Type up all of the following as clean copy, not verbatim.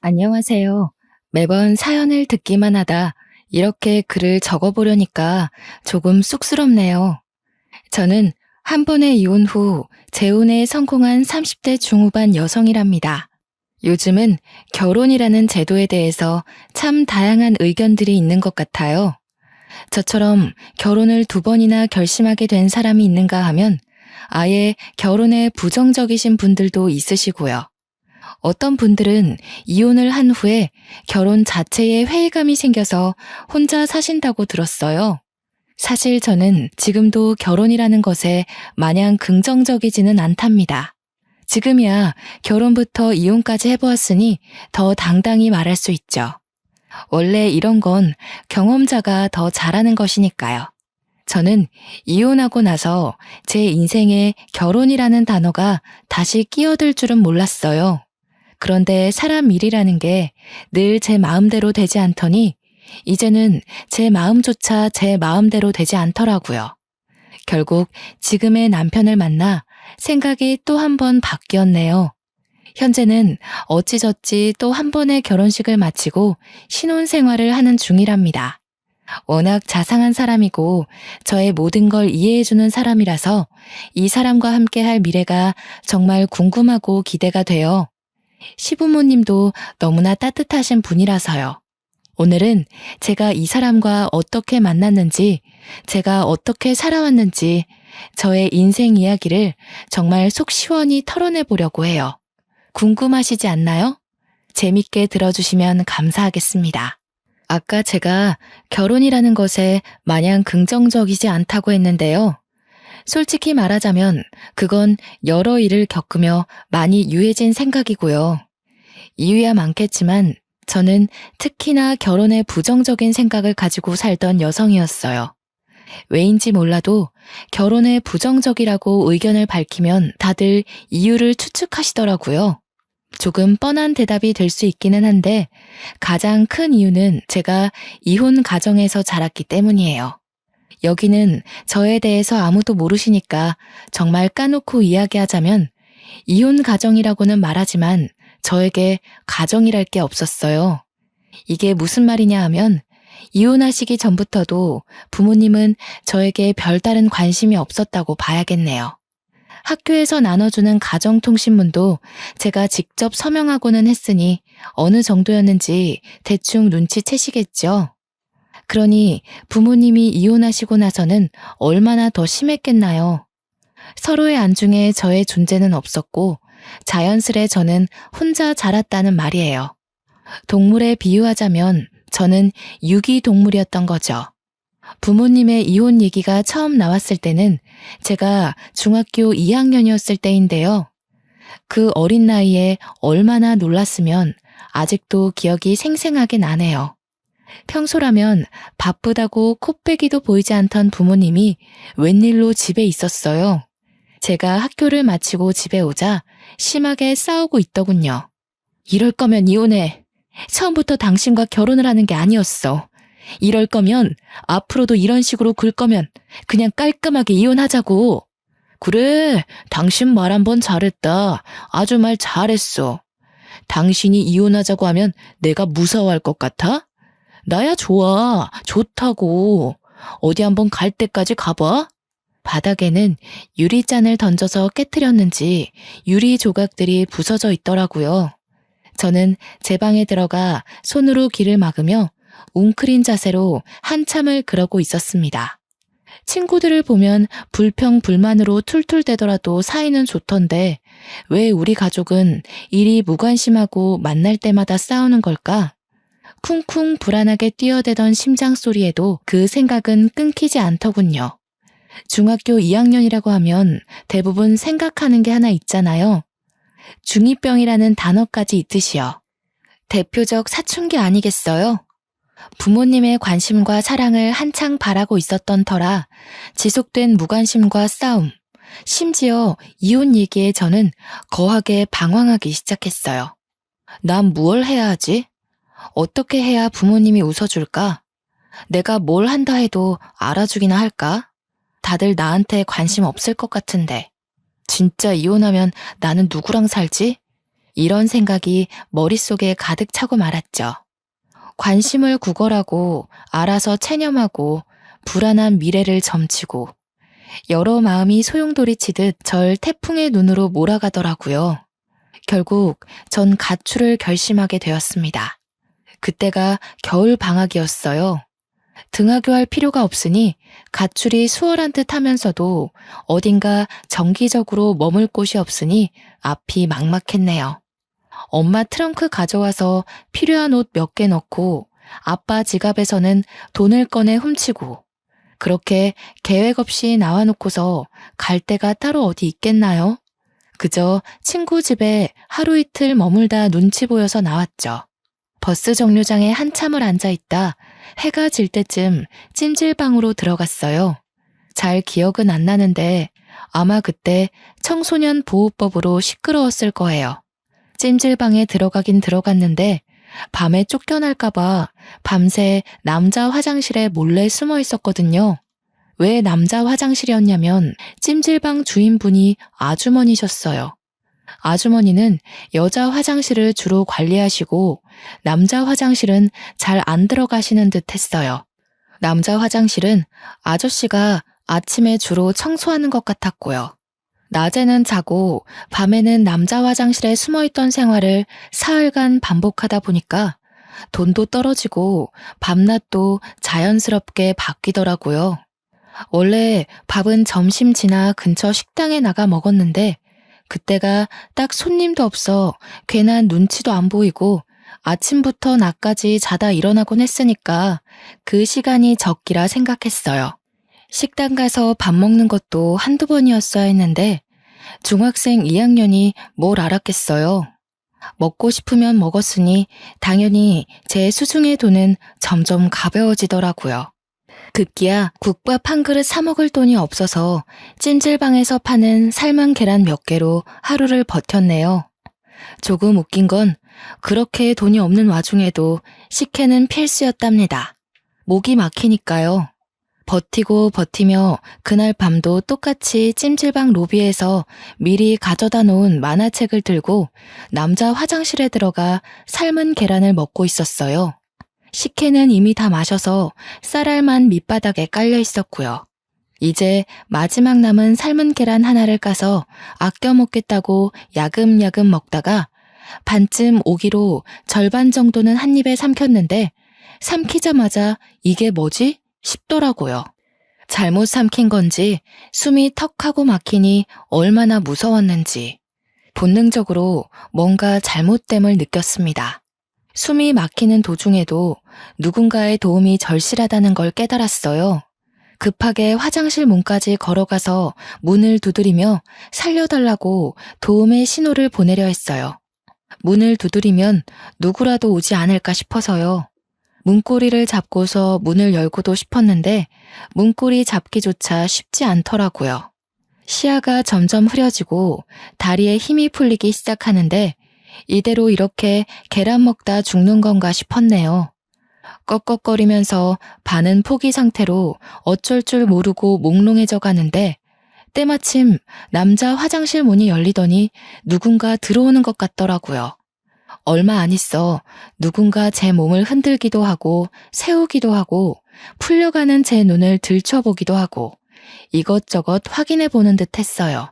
안녕하세요. 매번 사연을 듣기만 하다 이렇게 글을 적어보려니까 조금 쑥스럽네요. 저는 한 번의 이혼 후 재혼에 성공한 30대 중후반 여성이랍니다. 요즘은 결혼이라는 제도에 대해서 참 다양한 의견들이 있는 것 같아요. 저처럼 결혼을 두 번이나 결심하게 된 사람이 있는가 하면 아예 결혼에 부정적이신 분들도 있으시고요. 어떤 분들은 이혼을 한 후에 결혼 자체에 회의감이 생겨서 혼자 사신다고 들었어요. 사실 저는 지금도 결혼이라는 것에 마냥 긍정적이지는 않답니다. 지금이야 결혼부터 이혼까지 해보았으니 더 당당히 말할 수 있죠. 원래 이런 건 경험자가 더 잘하는 것이니까요. 저는 이혼하고 나서 제 인생에 결혼이라는 단어가 다시 끼어들 줄은 몰랐어요. 그런데 사람 일이라는 게 늘 제 마음대로 되지 않더니 이제는 제 마음조차 제 마음대로 되지 않더라고요. 결국 지금의 남편을 만나 생각이 또 한 번 바뀌었네요. 현재는 어찌저찌 또 한 번의 결혼식을 마치고 신혼생활을 하는 중이랍니다. 워낙 자상한 사람이고 저의 모든 걸 이해해주는 사람이라서 이 사람과 함께 할 미래가 정말 궁금하고 기대가 돼요. 시부모님도 너무나 따뜻하신 분이라서요. 오늘은 제가 이 사람과 어떻게 만났는지, 제가 어떻게 살아왔는지, 저의 인생 이야기를 정말 속 시원히 털어내 보려고 해요. 궁금하시지 않나요? 재밌게 들어주시면 감사하겠습니다. 아까 제가 결혼이라는 것에 마냥 긍정적이지 않다고 했는데요. 솔직히 말하자면 그건 여러 일을 겪으며 많이 유해진 생각이고요. 이유야 많겠지만 저는 특히나 결혼에 부정적인 생각을 가지고 살던 여성이었어요. 왜인지 몰라도 결혼에 부정적이라고 의견을 밝히면 다들 이유를 추측하시더라고요. 조금 뻔한 대답이 될 수 있기는 한데 가장 큰 이유는 제가 이혼 가정에서 자랐기 때문이에요. 여기는 저에 대해서 아무도 모르시니까 정말 까놓고 이야기하자면 이혼 가정이라고는 말하지만 저에게 가정이랄 게 없었어요. 이게 무슨 말이냐 하면 이혼하시기 전부터도 부모님은 저에게 별다른 관심이 없었다고 봐야겠네요. 학교에서 나눠주는 가정통신문도 제가 직접 서명하고는 했으니 어느 정도였는지 대충 눈치채시겠죠. 그러니 부모님이 이혼하시고 나서는 얼마나 더 심했겠나요? 서로의 안중에 저의 존재는 없었고 자연스레 저는 혼자 자랐다는 말이에요. 동물에 비유하자면 저는 유기동물이었던 거죠. 부모님의 이혼 얘기가 처음 나왔을 때는 제가 중학교 2학년이었을 때인데요. 그 어린 나이에 얼마나 놀랐으면 아직도 기억이 생생하게 나네요. 평소라면 바쁘다고 코빼기도 보이지 않던 부모님이 웬일로 집에 있었어요. 제가 학교를 마치고 집에 오자 심하게 싸우고 있더군요. 이럴 거면 이혼해. 처음부터 당신과 결혼을 하는 게 아니었어. 이럴 거면 앞으로도 이런 식으로 굴 거면 그냥 깔끔하게 이혼하자고. 그래, 당신 말 한번 잘했다. 아주 말 잘했어. 당신이 이혼하자고 하면 내가 무서워할 것 같아? 나야 좋아. 좋다고. 어디 한번 갈 때까지 가봐. 바닥에는 유리잔을 던져서 깨트렸는지 유리 조각들이 부서져 있더라고요. 저는 제 방에 들어가 손으로 귀를 막으며 웅크린 자세로 한참을 그러고 있었습니다. 친구들을 보면 불평불만으로 툴툴대더라도 사이는 좋던데 왜 우리 가족은 이리 무관심하고 만날 때마다 싸우는 걸까? 쿵쿵 불안하게 뛰어대던 심장 소리에도 그 생각은 끊기지 않더군요. 중학교 2학년이라고 하면 대부분 생각하는 게 하나 있잖아요. 중2병이라는 단어까지 있듯이요. 대표적 사춘기 아니겠어요? 부모님의 관심과 사랑을 한창 바라고 있었던 터라 지속된 무관심과 싸움, 심지어 이혼 얘기에 저는 거하게 방황하기 시작했어요. 난 무얼 해야 하지? 어떻게 해야 부모님이 웃어줄까? 내가 뭘 한다 해도 알아주기나 할까? 다들 나한테 관심 없을 것 같은데. 진짜 이혼하면 나는 누구랑 살지? 이런 생각이 머릿속에 가득 차고 말았죠. 관심을 구걸하고 알아서 체념하고 불안한 미래를 점치고 여러 마음이 소용돌이치듯 절 태풍의 눈으로 몰아가더라고요. 결국 전 가출을 결심하게 되었습니다. 그때가 겨울 방학이었어요. 등하교할 필요가 없으니 가출이 수월한 듯 하면서도 어딘가 정기적으로 머물 곳이 없으니 앞이 막막했네요. 엄마 트렁크 가져와서 필요한 옷 몇 개 넣고 아빠 지갑에서는 돈을 꺼내 훔치고 그렇게 계획 없이 나와놓고서 갈 데가 따로 어디 있겠나요? 그저 친구 집에 하루 이틀 머물다 눈치 보여서 나왔죠. 버스 정류장에 한참을 앉아있다 해가 질 때쯤 찜질방으로 들어갔어요. 잘 기억은 안 나는데 아마 그때 청소년 보호법으로 시끄러웠을 거예요. 찜질방에 들어가긴 들어갔는데 밤에 쫓겨날까봐 밤새 남자 화장실에 몰래 숨어 있었거든요. 왜 남자 화장실이었냐면 찜질방 주인분이 아주머니셨어요. 아주머니는 여자 화장실을 주로 관리하시고 남자 화장실은 잘 안 들어가시는 듯 했어요. 남자 화장실은 아저씨가 아침에 주로 청소하는 것 같았고요. 낮에는 자고 밤에는 남자 화장실에 숨어있던 생활을 사흘간 반복하다 보니까 돈도 떨어지고 밤낮도 자연스럽게 바뀌더라고요. 원래 밥은 점심 지나 근처 식당에 나가 먹었는데 그때가 딱 손님도 없어 괜한 눈치도 안 보이고 아침부터 낮까지 자다 일어나곤 했으니까 그 시간이 적기라 생각했어요. 식당 가서 밥 먹는 것도 한두 번이었어야 했는데 중학생 2학년이 뭘 알았겠어요. 먹고 싶으면 먹었으니 당연히 제 수중의 돈은 점점 가벼워지더라고요. 급기야 국밥 한 그릇 사 먹을 돈이 없어서 찜질방에서 파는 삶은 계란 몇 개로 하루를 버텼네요. 조금 웃긴 건 그렇게 돈이 없는 와중에도 식혜는 필수였답니다. 목이 막히니까요. 버티고 버티며 그날 밤도 똑같이 찜질방 로비에서 미리 가져다 놓은 만화책을 들고 남자 화장실에 들어가 삶은 계란을 먹고 있었어요. 식혜는 이미 다 마셔서 쌀알만 밑바닥에 깔려 있었고요. 이제 마지막 남은 삶은 계란 하나를 까서 아껴 먹겠다고 야금야금 먹다가 반쯤 오기로 절반 정도는 한 입에 삼켰는데 삼키자마자 이게 뭐지? 싶더라고요. 잘못 삼킨 건지 숨이 턱하고 막히니 얼마나 무서웠는지 본능적으로 뭔가 잘못됨을 느꼈습니다. 숨이 막히는 도중에도 누군가의 도움이 절실하다는 걸 깨달았어요. 급하게 화장실 문까지 걸어가서 문을 두드리며 살려달라고 도움의 신호를 보내려 했어요. 문을 두드리면 누구라도 오지 않을까 싶어서요. 문고리를 잡고서 문을 열고도 싶었는데 문고리 잡기조차 쉽지 않더라고요. 시야가 점점 흐려지고 다리에 힘이 풀리기 시작하는데 이대로 이렇게 계란 먹다 죽는 건가 싶었네요. 꺽꺽거리면서 반은 포기 상태로 어쩔 줄 모르고 몽롱해져 가는데 때마침 남자 화장실 문이 열리더니 누군가 들어오는 것 같더라고요. 얼마 안 있어 누군가 제 몸을 흔들기도 하고 세우기도 하고 풀려가는 제 눈을 들춰보기도 하고 이것저것 확인해보는 듯 했어요.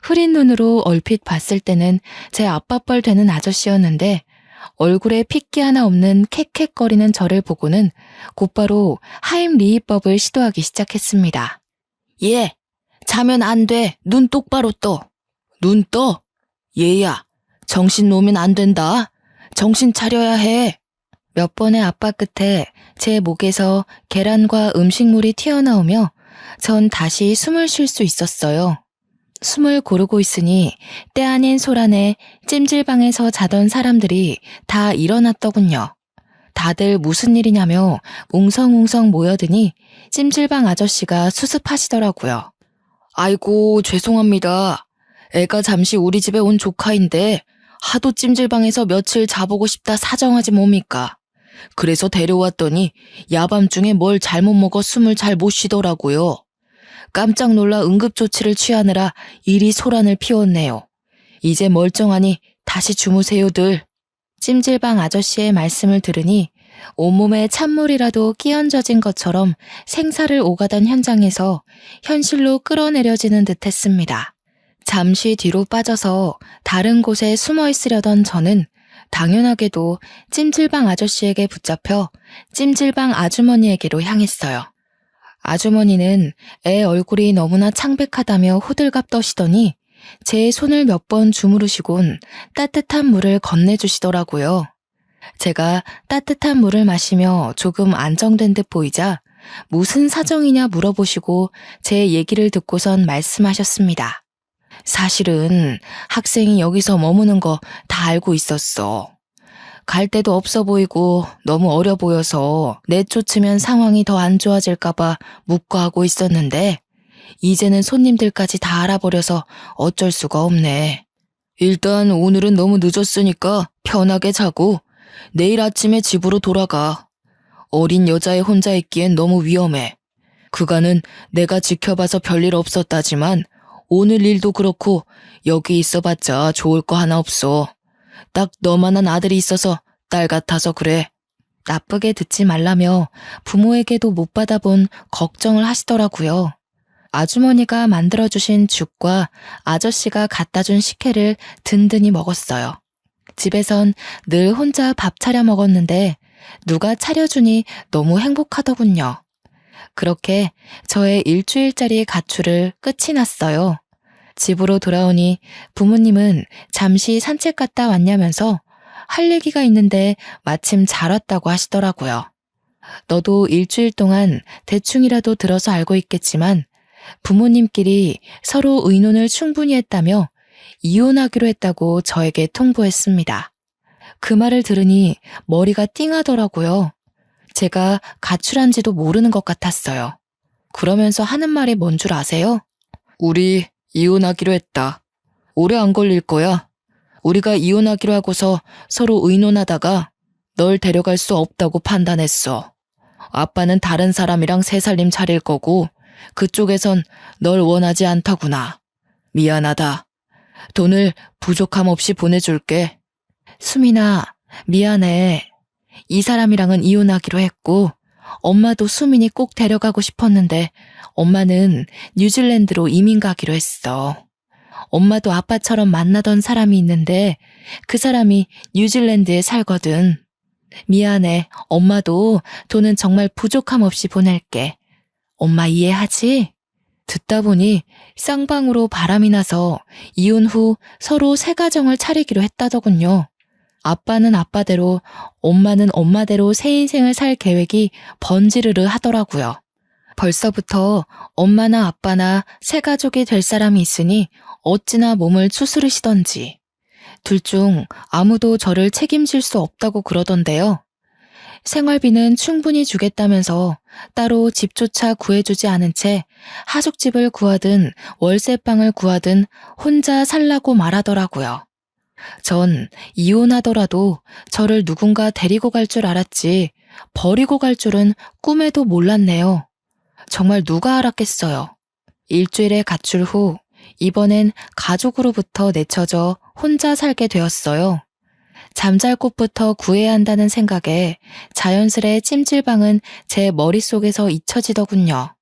흐린 눈으로 얼핏 봤을 때는 제 아빠뻘 되는 아저씨였는데 얼굴에 핏기 하나 없는 캑캑거리는 저를 보고는 곧바로 하임리히법을 시도하기 시작했습니다. 예, 자면 안 돼. 눈 똑바로 떠. 눈 떠? 얘야, 정신 놓으면 안 된다. 정신 차려야 해. 몇 번의 압박 끝에 제 목에서 계란과 음식물이 튀어나오며 전 다시 숨을 쉴 수 있었어요. 숨을 고르고 있으니 때 아닌 소란에 찜질방에서 자던 사람들이 다 일어났더군요. 다들 무슨 일이냐며 웅성웅성 모여드니 찜질방 아저씨가 수습하시더라고요. 아이고 죄송합니다. 애가 잠시 우리 집에 온 조카인데 하도 찜질방에서 며칠 자보고 싶다 사정하지 뭡니까? 그래서 데려왔더니 야밤중에 뭘 잘못 먹어 숨을 잘 못 쉬더라고요. 깜짝 놀라 응급조치를 취하느라 이리 소란을 피웠네요. 이제 멀쩡하니 다시 주무세요들. 찜질방 아저씨의 말씀을 들으니 온몸에 찬물이라도 끼얹어진 것처럼 생사를 오가던 현장에서 현실로 끌어내려지는 듯 했습니다. 잠시 뒤로 빠져서 다른 곳에 숨어 있으려던 저는 당연하게도 찜질방 아저씨에게 붙잡혀 찜질방 아주머니에게로 향했어요. 아주머니는 애 얼굴이 너무나 창백하다며 호들갑 떠시더니 제 손을 몇 번 주무르시곤 따뜻한 물을 건네주시더라고요. 제가 따뜻한 물을 마시며 조금 안정된 듯 보이자 무슨 사정이냐 물어보시고 제 얘기를 듣고선 말씀하셨습니다. 사실은 학생이 여기서 머무는 거 다 알고 있었어. 갈 데도 없어 보이고 너무 어려 보여서 내쫓으면 상황이 더 안 좋아질까봐 묵과하고 있었는데 이제는 손님들까지 다 알아버려서 어쩔 수가 없네. 일단 오늘은 너무 늦었으니까 편하게 자고 내일 아침에 집으로 돌아가. 어린 여자애 혼자 있기엔 너무 위험해. 그간은 내가 지켜봐서 별일 없었다지만 오늘 일도 그렇고 여기 있어봤자 좋을 거 하나 없어. 딱 너만한 아들이 있어서 딸 같아서 그래. 나쁘게 듣지 말라며 부모에게도 못 받아본 걱정을 하시더라고요. 아주머니가 만들어주신 죽과 아저씨가 갖다준 식혜를 든든히 먹었어요. 집에선 늘 혼자 밥 차려 먹었는데 누가 차려주니 너무 행복하더군요. 그렇게 저의 일주일짜리 가출을 끝이 났어요. 집으로 돌아오니 부모님은 잠시 산책 갔다 왔냐면서 할 얘기가 있는데 마침 잘 왔다고 하시더라고요. 너도 일주일 동안 대충이라도 들어서 알고 있겠지만 부모님끼리 서로 의논을 충분히 했다며 이혼하기로 했다고 저에게 통보했습니다. 그 말을 들으니 머리가 띵하더라고요. 제가 가출한지도 모르는 것 같았어요. 그러면서 하는 말이 뭔 줄 아세요? 우리 이혼하기로 했다. 오래 안 걸릴 거야. 우리가 이혼하기로 하고서 서로 의논하다가 널 데려갈 수 없다고 판단했어. 아빠는 다른 사람이랑 새 살림 차릴 거고 그쪽에선 널 원하지 않더구나. 미안하다. 돈을 부족함 없이 보내줄게. 수민아, 미안해. 이 사람이랑은 이혼하기로 했고 엄마도 수민이 꼭 데려가고 싶었는데 엄마는 뉴질랜드로 이민 가기로 했어. 엄마도 아빠처럼 만나던 사람이 있는데 그 사람이 뉴질랜드에 살거든. 미안해. 엄마도 돈은 정말 부족함 없이 보낼게. 엄마 이해하지? 듣다 보니 쌍방으로 바람이 나서 이혼 후 서로 새 가정을 차리기로 했다더군요. 아빠는 아빠대로, 엄마는 엄마대로 새 인생을 살 계획이 번지르르 하더라고요. 벌써부터 엄마나 아빠나 새 가족이 될 사람이 있으니 어찌나 몸을 추스르시던지. 둘 중 아무도 저를 책임질 수 없다고 그러던데요. 생활비는 충분히 주겠다면서 따로 집조차 구해주지 않은 채 하숙집을 구하든 월세방을 구하든 혼자 살라고 말하더라고요. 전 이혼하더라도 저를 누군가 데리고 갈 줄 알았지 버리고 갈 줄은 꿈에도 몰랐네요. 정말 누가 알았겠어요. 일주일의 가출 후 이번엔 가족으로부터 내쳐져 혼자 살게 되었어요. 잠잘 곳부터 구해야 한다는 생각에 자연스레 찜질방은 제 머릿속에서 잊혀지더군요.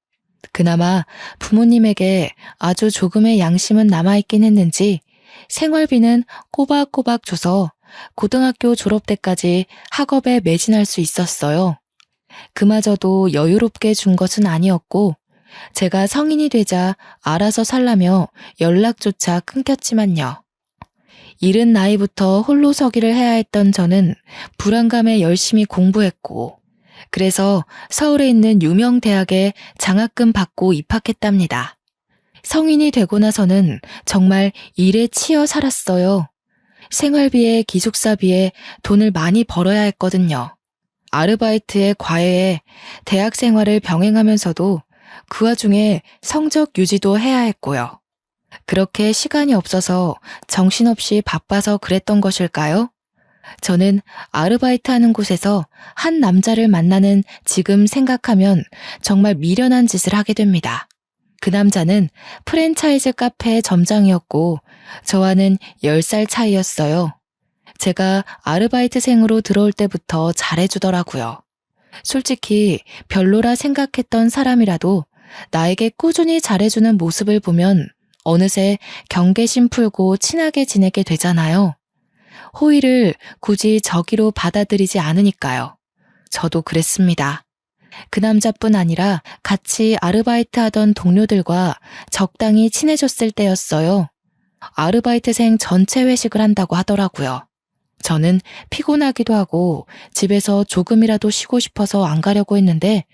그나마 부모님에게 아주 조금의 양심은 남아있긴 했는지 생활비는 꼬박꼬박 줘서 고등학교 졸업 때까지 학업에 매진할 수 있었어요. 그마저도 여유롭게 준 것은 아니었고 제가 성인이 되자 알아서 살라며 연락조차 끊겼지만요. 이른 나이부터 홀로 서기를 해야 했던 저는 불안감에 열심히 공부했고 그래서 서울에 있는 유명 대학에 장학금 받고 입학했답니다. 성인이 되고 나서는 정말 일에 치여 살았어요. 생활비에 기숙사비에 돈을 많이 벌어야 했거든요. 아르바이트에 과외에 대학 생활을 병행하면서도 그 와중에 성적 유지도 해야 했고요. 그렇게 시간이 없어서 정신없이 바빠서 그랬던 것일까요? 저는 아르바이트 하는 곳에서 한 남자를 만나는 지금 생각하면 정말 미련한 짓을 하게 됩니다. 그 남자는 프랜차이즈 카페 점장이었고 저와는 10살 차이였어요. 제가 아르바이트생으로 들어올 때부터 잘해주더라고요. 솔직히 별로라 생각했던 사람이라도 나에게 꾸준히 잘해주는 모습을 보면 어느새 경계심 풀고 친하게 지내게 되잖아요. 호의를 굳이 저기로 받아들이지 않으니까요. 저도 그랬습니다. 그 남자뿐 아니라 같이 아르바이트 하던 동료들과 적당히 친해졌을 때였어요. 아르바이트생 전체 회식을 한다고 하더라고요. 저는 피곤하기도 하고 집에서 조금이라도 쉬고 싶어서 안 가려고 했는데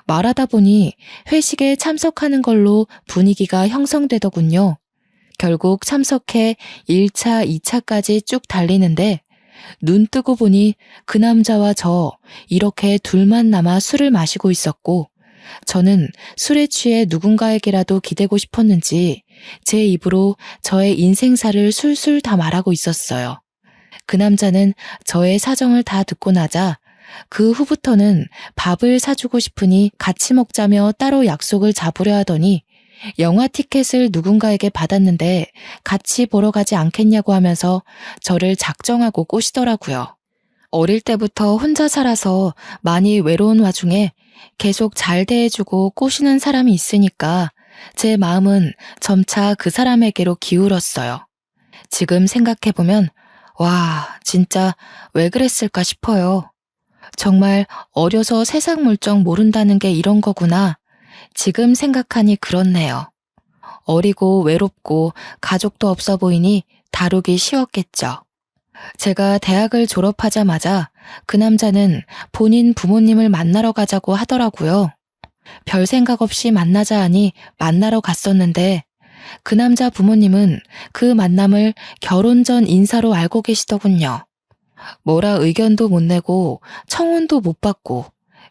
말하다 보니 회식에 참석하는 걸로 분위기가 형성되더군요. 결국 참석해 1차, 2차까지 쭉 달리는데 눈 뜨고 보니 그 남자와 저 이렇게 둘만 남아 술을 마시고 있었고 저는 술에 취해 누군가에게라도 기대고 싶었는지 제 입으로 저의 인생사를 술술 다 말하고 있었어요. 그 남자는 저의 사정을 다 듣고 나자 그 후부터는 밥을 사주고 싶으니 같이 먹자며 따로 약속을 잡으려 하더니 영화 티켓을 누군가에게 받았는데 같이 보러 가지 않겠냐고 하면서 저를 작정하고 꼬시더라고요. 어릴 때부터 혼자 살아서 많이 외로운 와중에 계속 잘 대해주고 꼬시는 사람이 있으니까 제 마음은 점차 그 사람에게로 기울었어요. 지금 생각해보면 와, 진짜 왜 그랬을까 싶어요. 정말 어려서 세상 물정 모른다는 게 이런 거구나. 지금 생각하니 그렇네요. 어리고 외롭고 가족도 없어 보이니 다루기 쉬웠겠죠. 제가 대학을 졸업하자마자 그 남자는 본인 부모님을 만나러 가자고 하더라고요. 별 생각 없이 만나자 하니 만나러 갔었는데 그 남자 부모님은 그 만남을 결혼 전 인사로 알고 계시더군요. 뭐라 의견도 못 내고 청혼도 못 받고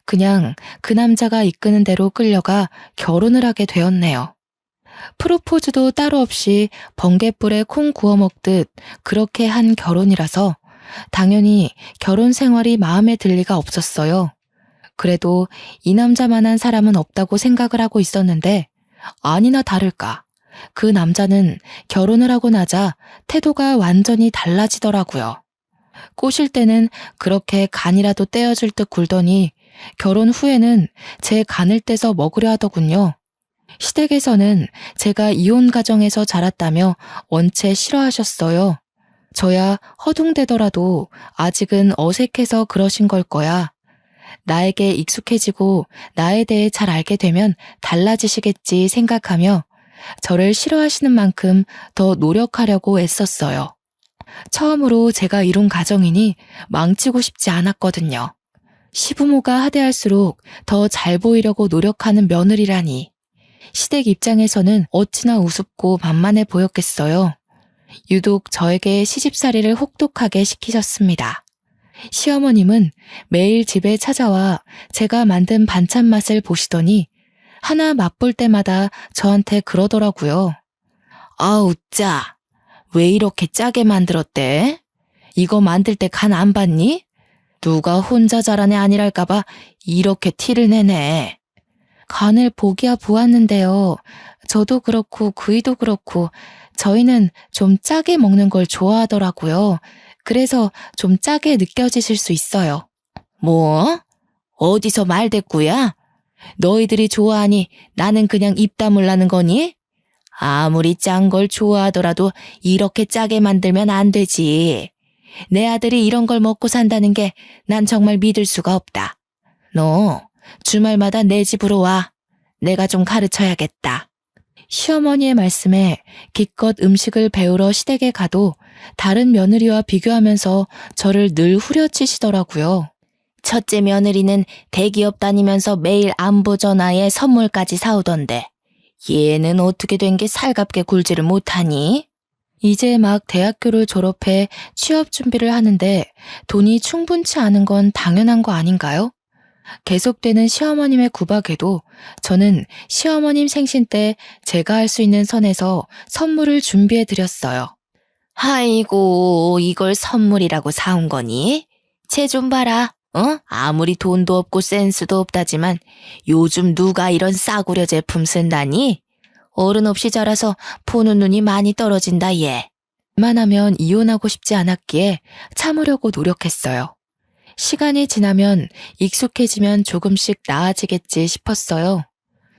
그냥 그 남자가 이끄는 대로 끌려가 결혼을 하게 되었네요. 프로포즈도 따로 없이 번갯불에 콩 구워 먹듯 그렇게 한 결혼이라서 당연히 결혼 생활이 마음에 들 리가 없었어요. 그래도 이 남자만한 사람은 없다고 생각을 하고 있었는데 아니나 다를까. 그 남자는 결혼을 하고 나자 태도가 완전히 달라지더라고요. 꼬실 때는 그렇게 간이라도 떼어줄 듯 굴더니 결혼 후에는 제 간을 떼서 먹으려 하더군요. 시댁에서는 제가 이혼 가정에서 자랐다며 원체 싫어하셨어요. 저야 허둥대더라도 아직은 어색해서 그러신 걸 거야. 나에게 익숙해지고 나에 대해 잘 알게 되면 달라지시겠지 생각하며 저를 싫어하시는 만큼 더 노력하려고 애썼어요. 처음으로 제가 이룬 가정이니 망치고 싶지 않았거든요. 시부모가 하대할수록 더 잘 보이려고 노력하는 며느리라니. 시댁 입장에서는 어찌나 우습고 만만해 보였겠어요. 유독 저에게 시집살이를 혹독하게 시키셨습니다. 시어머님은 매일 집에 찾아와 제가 만든 반찬 맛을 보시더니 하나 맛볼 때마다 저한테 그러더라고요. 아우 짜, 왜 이렇게 짜게 만들었대? 이거 만들 때 간 안 봤니? 누가 혼자 잘한 애 아니랄까봐 이렇게 티를 내네. 간을 보기야 보았는데요. 저도 그렇고 그이도 그렇고 저희는 좀 짜게 먹는 걸 좋아하더라고요. 그래서 좀 짜게 느껴지실 수 있어요. 뭐? 어디서 말대꾸야? 너희들이 좋아하니 나는 그냥 입 다물라는 거니? 아무리 짠 걸 좋아하더라도 이렇게 짜게 만들면 안 되지. 내 아들이 이런 걸 먹고 산다는 게 난 정말 믿을 수가 없다. 너 주말마다 내 집으로 와. 내가 좀 가르쳐야겠다. 시어머니의 말씀에 기껏 음식을 배우러 시댁에 가도 다른 며느리와 비교하면서 저를 늘 후려치시더라고요. 첫째 며느리는 대기업 다니면서 매일 안부 전화에 선물까지 사오던데 얘는 어떻게 된 게 살갑게 굴지를 못하니? 이제 막 대학교를 졸업해 취업 준비를 하는데 돈이 충분치 않은 건 당연한 거 아닌가요? 계속되는 시어머님의 구박에도 저는 시어머님 생신 때 제가 할 수 있는 선에서 선물을 준비해 드렸어요. 아이고, 이걸 선물이라고 사온 거니? 쟤 좀 봐라. 아무리 돈도 없고 센스도 없다지만 요즘 누가 이런 싸구려 제품 쓴다니? 어른 없이 자라서 보는 눈이 많이 떨어진다 얘. 웬만하면 이혼하고 싶지 않았기에 참으려고 노력했어요. 시간이 지나면 익숙해지면 조금씩 나아지겠지 싶었어요.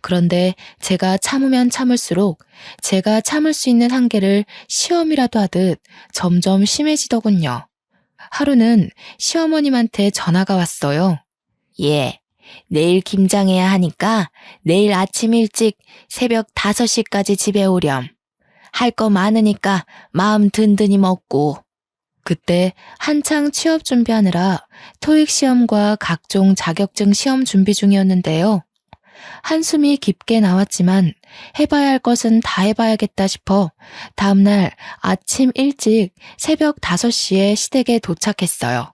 그런데 제가 참으면 참을수록 제가 참을 수 있는 한계를 시험이라도 하듯 점점 심해지더군요. 하루는 시어머님한테 전화가 왔어요. 예, 내일 김장해야 하니까 내일 아침 일찍 새벽 5시까지 집에 오렴. 할 거 많으니까 마음 든든히 먹고. 그때 한창 취업 준비하느라 토익 시험과 각종 자격증 시험 준비 중이었는데요. 한숨이 깊게 나왔지만 해봐야 할 것은 다 해봐야겠다 싶어 다음날 아침 일찍 새벽 5시에 시댁에 도착했어요.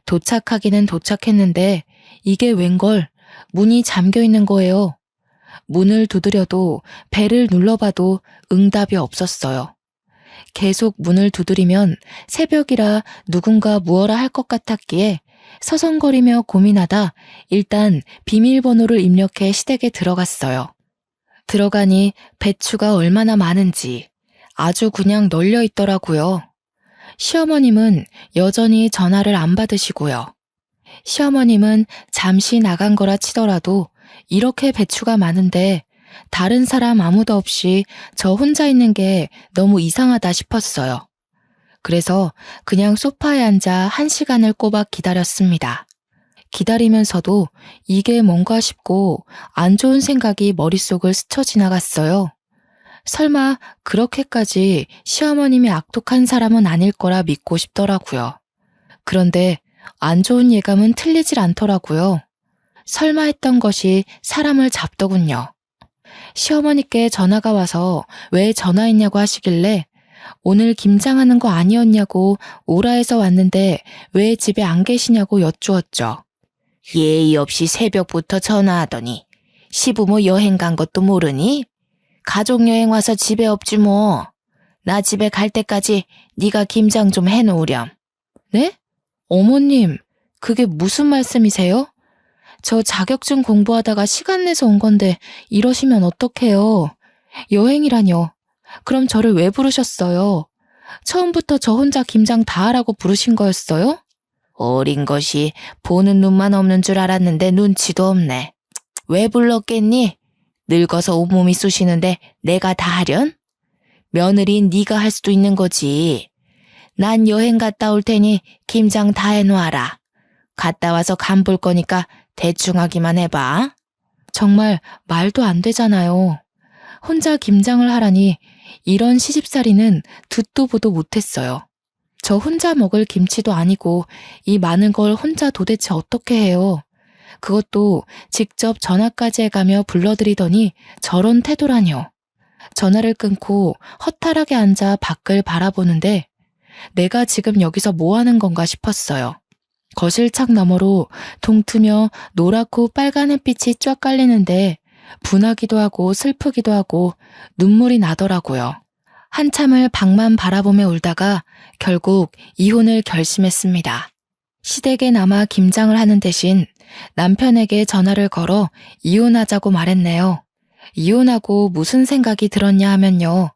도착하기는 도착했는데 이게 웬걸 문이 잠겨 있는 거예요. 문을 두드려도 벨을 눌러봐도 응답이 없었어요. 계속 문을 두드리면 새벽이라 누군가 무어라 할 것 같았기에 서성거리며 고민하다 일단 비밀번호를 입력해 시댁에 들어갔어요. 들어가니 배추가 얼마나 많은지 아주 그냥 널려 있더라고요. 시어머님은 여전히 전화를 안 받으시고요. 시어머님은 잠시 나간 거라 치더라도 이렇게 배추가 많은데 다른 사람 아무도 없이 저 혼자 있는 게 너무 이상하다 싶었어요. 그래서 그냥 소파에 앉아 1시간을 꼬박 기다렸습니다. 기다리면서도 이게 뭔가 싶고 안 좋은 생각이 머릿속을 스쳐 지나갔어요. 설마 그렇게까지 시어머님이 악독한 사람은 아닐 거라 믿고 싶더라고요. 그런데 안 좋은 예감은 틀리질 않더라고요. 설마 했던 것이 사람을 잡더군요. 시어머니께 전화가 와서 왜 전화했냐고 하시길래 오늘 김장하는 거 아니었냐고 오라해서 왔는데 왜 집에 안 계시냐고 여쭈었죠. 예의 없이 새벽부터 전화하더니 시부모 여행 간 것도 모르니? 가족여행 와서 집에 없지 뭐. 나 집에 갈 때까지 네가 김장 좀 해놓으렴. 네? 어머님, 그게 무슨 말씀이세요? 저 자격증 공부하다가 시간 내서 온 건데 이러시면 어떡해요? 여행이라뇨. 그럼 저를 왜 부르셨어요? 처음부터 저 혼자 김장 다 하라고 부르신 거였어요? 어린 것이 보는 눈만 없는 줄 알았는데 눈치도 없네. 왜 불렀겠니? 늙어서 온몸이 쑤시는데 내가 다 하련? 며느리인 네가 할 수도 있는 거지. 난 여행 갔다 올 테니 김장 다 해놓아라. 갔다 와서 간 볼 거니까 대충 하기만 해봐. 정말 말도 안 되잖아요. 혼자 김장을 하라니 이런 시집살이는 듣도 보도 못했어요. 저 혼자 먹을 김치도 아니고 이 많은 걸 혼자 도대체 어떻게 해요? 그것도 직접 전화까지 해가며 불러드리더니 저런 태도라뇨. 전화를 끊고 허탈하게 앉아 밖을 바라보는데 내가 지금 여기서 뭐 하는 건가 싶었어요. 거실 창 너머로 동트며 노랗고 빨간 햇빛이 쫙 깔리는데 분하기도 하고 슬프기도 하고 눈물이 나더라고요. 한참을 밖만 바라보며 울다가 결국 이혼을 결심했습니다. 시댁에 남아 김장을 하는 대신 남편에게 전화를 걸어 이혼하자고 말했네요. 이혼하고 무슨 생각이 들었냐 하면요.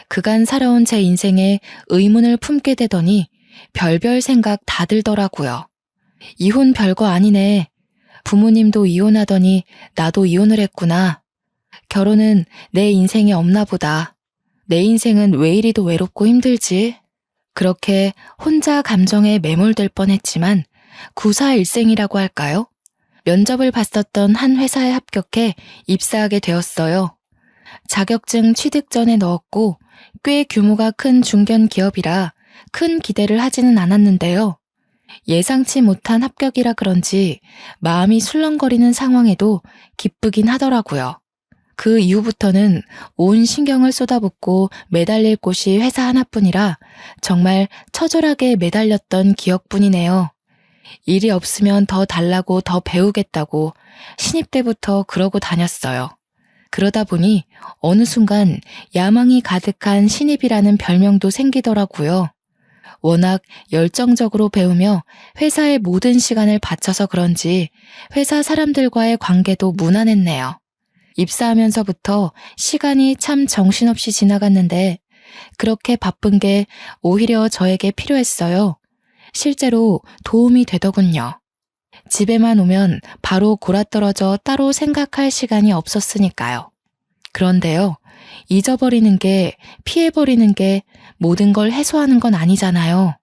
그간 살아온 제 인생에 의문을 품게 되더니 별별 생각 다 들더라고요. 이혼 별거 아니네. 부모님도 이혼하더니 나도 이혼을 했구나. 결혼은 내 인생에 없나 보다. 내 인생은 왜 이리도 외롭고 힘들지? 그렇게 혼자 감정에 매몰될 뻔했지만 구사일생이라고 할까요? 면접을 봤었던 한 회사에 합격해 입사하게 되었어요. 자격증 취득 전에 넣었고 꽤 규모가 큰 중견 기업이라 큰 기대를 하지는 않았는데요. 예상치 못한 합격이라 그런지 마음이 술렁거리는 상황에도 기쁘긴 하더라고요. 그 이후부터는 온 신경을 쏟아붓고 매달릴 곳이 회사 하나뿐이라 정말 처절하게 매달렸던 기억뿐이네요. 일이 없으면 더 달라고 더 배우겠다고 신입 때부터 그러고 다녔어요. 그러다 보니 어느 순간 야망이 가득한 신입이라는 별명도 생기더라고요. 워낙 열정적으로 배우며 회사의 모든 시간을 바쳐서 그런지 회사 사람들과의 관계도 무난했네요. 입사하면서부터 시간이 참 정신없이 지나갔는데 그렇게 바쁜 게 오히려 저에게 필요했어요. 실제로 도움이 되더군요. 집에만 오면 바로 골아떨어져 따로 생각할 시간이 없었으니까요. 그런데요, 잊어버리는 게, 피해버리는 게 모든 걸 해소하는 건 아니잖아요.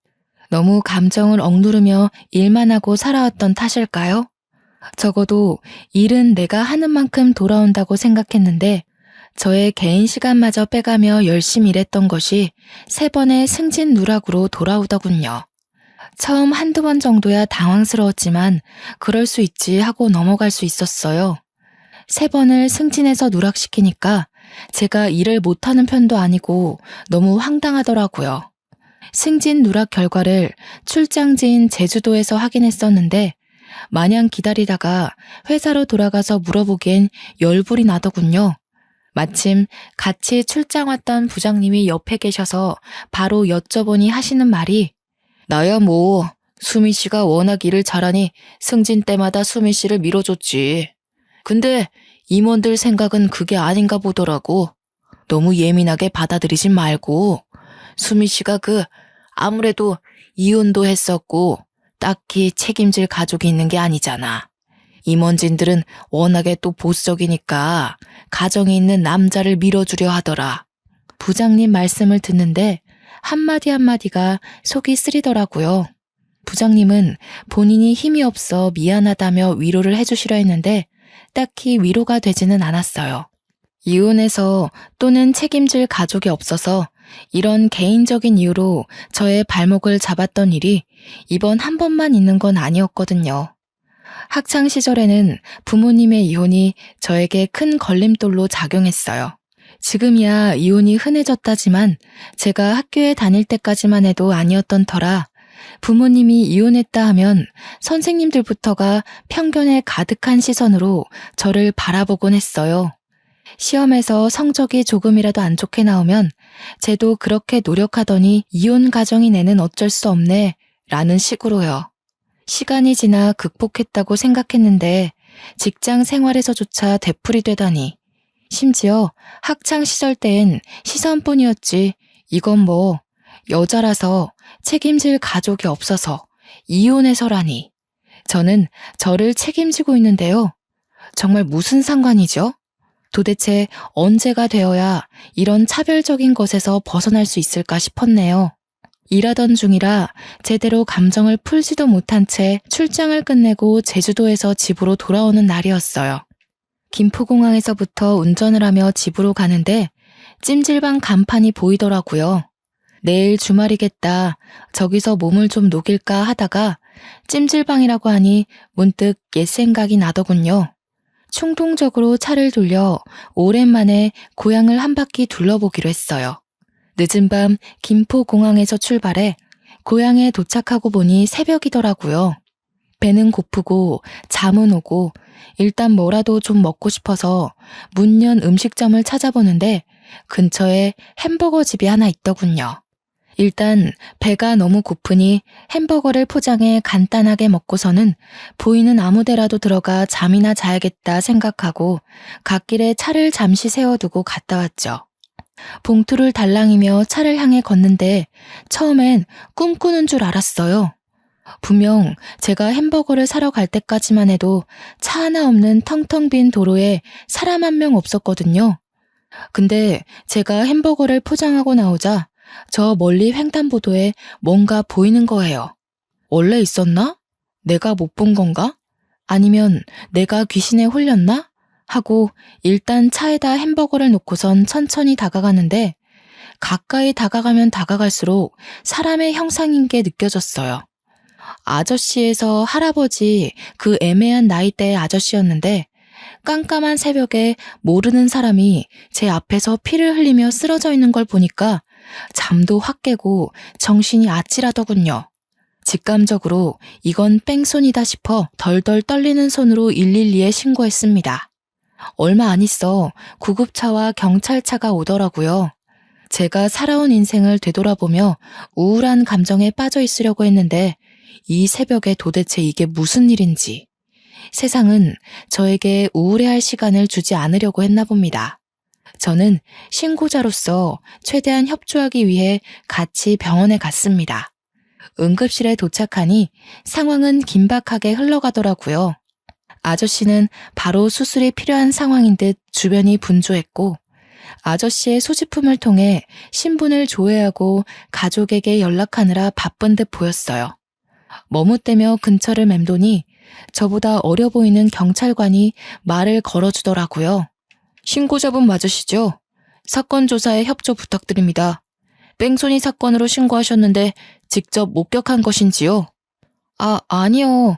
너무 감정을 억누르며 일만 하고 살아왔던 탓일까요? 적어도 일은 내가 하는 만큼 돌아온다고 생각했는데 저의 개인 시간마저 빼가며 열심히 일했던 것이 3번의 승진 누락으로 돌아오더군요. 처음 한두 번 정도야 당황스러웠지만 그럴 수 있지 하고 넘어갈 수 있었어요. 3번을 승진해서 누락시키니까 제가 일을 못하는 편도 아니고 너무 황당하더라고요. 승진 누락 결과를 출장지인 제주도에서 확인했었는데 마냥 기다리다가 회사로 돌아가서 물어보기엔 열불이 나더군요. 마침 같이 출장 왔던 부장님이 옆에 계셔서 바로 여쭤보니 하시는 말이 나야 뭐 수미 씨가 워낙 일을 잘하니 승진 때마다 수미 씨를 밀어줬지. 근데 임원들 생각은 그게 아닌가 보더라고. 너무 예민하게 받아들이진 말고 수미 씨가 아무래도 이혼도 했었고 딱히 책임질 가족이 있는 게 아니잖아. 임원진들은 워낙에 또 보수적이니까 가정이 있는 남자를 밀어주려 하더라. 부장님 말씀을 듣는데 한마디 한마디가 속이 쓰리더라고요. 부장님은 본인이 힘이 없어 미안하다며 위로를 해주시려 했는데 딱히 위로가 되지는 않았어요. 이혼해서 또는 책임질 가족이 없어서 이런 개인적인 이유로 저의 발목을 잡았던 일이 이번 한 번만 있는 건 아니었거든요. 학창 시절에는 부모님의 이혼이 저에게 큰 걸림돌로 작용했어요. 지금이야 이혼이 흔해졌다지만 제가 학교에 다닐 때까지만 해도 아니었던 터라 부모님이 이혼했다 하면 선생님들부터가 편견에 가득한 시선으로 저를 바라보곤 했어요. 시험에서 성적이 조금이라도 안 좋게 나오면 쟤도 그렇게 노력하더니 이혼 가정이 내는 어쩔 수 없네 라는 식으로요. 시간이 지나 극복했다고 생각했는데 직장 생활에서조차 되풀이 되다니. 심지어 학창 시절 땐 시선뿐이었지 이건 뭐 여자라서 책임질 가족이 없어서 이혼해서라니. 저는 저를 책임지고 있는데요. 정말 무슨 상관이죠? 도대체 언제가 되어야 이런 차별적인 것에서 벗어날 수 있을까 싶었네요. 일하던 중이라 제대로 감정을 풀지도 못한 채 출장을 끝내고 제주도에서 집으로 돌아오는 날이었어요. 김포공항에서부터 운전을 하며 집으로 가는데 찜질방 간판이 보이더라고요. 내일 주말이겠다. 저기서 몸을 좀 녹일까 하다가 찜질방이라고 하니 문득 옛 생각이 나더군요. 충동적으로 차를 돌려 오랜만에 고향을 한 바퀴 둘러보기로 했어요. 늦은 밤 김포공항에서 출발해 고향에 도착하고 보니 새벽이더라고요. 배는 고프고 잠은 오고 일단 뭐라도 좀 먹고 싶어서 문연 음식점을 찾아보는데 근처에 햄버거 집이 하나 있더군요. 일단 배가 너무 고프니 햄버거를 포장해 간단하게 먹고서는 보이는 아무 데라도 들어가 잠이나 자야겠다 생각하고 갓길에 차를 잠시 세워두고 갔다 왔죠. 봉투를 달랑이며 차를 향해 걷는데 처음엔 꿈꾸는 줄 알았어요. 분명 제가 햄버거를 사러 갈 때까지만 해도 차 하나 없는 텅텅 빈 도로에 사람 한 명 없었거든요. 근데 제가 햄버거를 포장하고 나오자 저 멀리 횡단보도에 뭔가 보이는 거예요. 원래 있었나? 내가 못 본 건가? 아니면 내가 귀신에 홀렸나? 하고 일단 차에다 햄버거를 놓고선 천천히 다가가는데 가까이 다가가면 다가갈수록 사람의 형상인 게 느껴졌어요. 아저씨에서 할아버지 그 애매한 나이대의 아저씨였는데 깜깜한 새벽에 모르는 사람이 제 앞에서 피를 흘리며 쓰러져 있는 걸 보니까 잠도 확 깨고 정신이 아찔하더군요. 직감적으로 이건 뺑소니다 싶어 덜덜 떨리는 손으로 112에 신고했습니다. 얼마 안 있어 구급차와 경찰차가 오더라고요. 제가 살아온 인생을 되돌아보며 우울한 감정에 빠져 있으려고 했는데 이 새벽에 도대체 이게 무슨 일인지. 세상은 저에게 우울해할 시간을 주지 않으려고 했나 봅니다. 저는 신고자로서 최대한 협조하기 위해 같이 병원에 갔습니다. 응급실에 도착하니 상황은 긴박하게 흘러가더라고요. 아저씨는 바로 수술이 필요한 상황인 듯 주변이 분주했고, 아저씨의 소지품을 통해 신분을 조회하고 가족에게 연락하느라 바쁜 듯 보였어요. 머뭇대며 근처를 맴도니 저보다 어려 보이는 경찰관이 말을 걸어주더라고요. 신고자분 맞으시죠? 사건 조사에 협조 부탁드립니다. 뺑소니 사건으로 신고하셨는데 직접 목격한 것인지요? 아니요.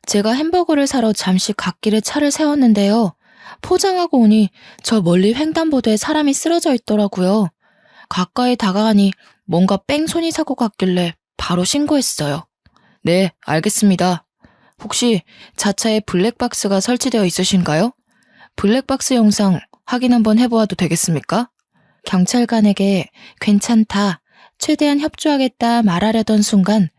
제가 햄버거를 사러 잠시 갓길에 차를 세웠는데요. 포장하고 오니 저 멀리 횡단보도에 사람이 쓰러져 있더라고요. 가까이 다가가니 뭔가 뺑소니 사고 같길래 바로 신고했어요. 네, 알겠습니다. 혹시 자차에 블랙박스가 설치되어 있으신가요? 블랙박스 영상 확인 한번 해보아도 되겠습니까? 경찰관에게 괜찮다, 최대한 협조하겠다 말하려던 순간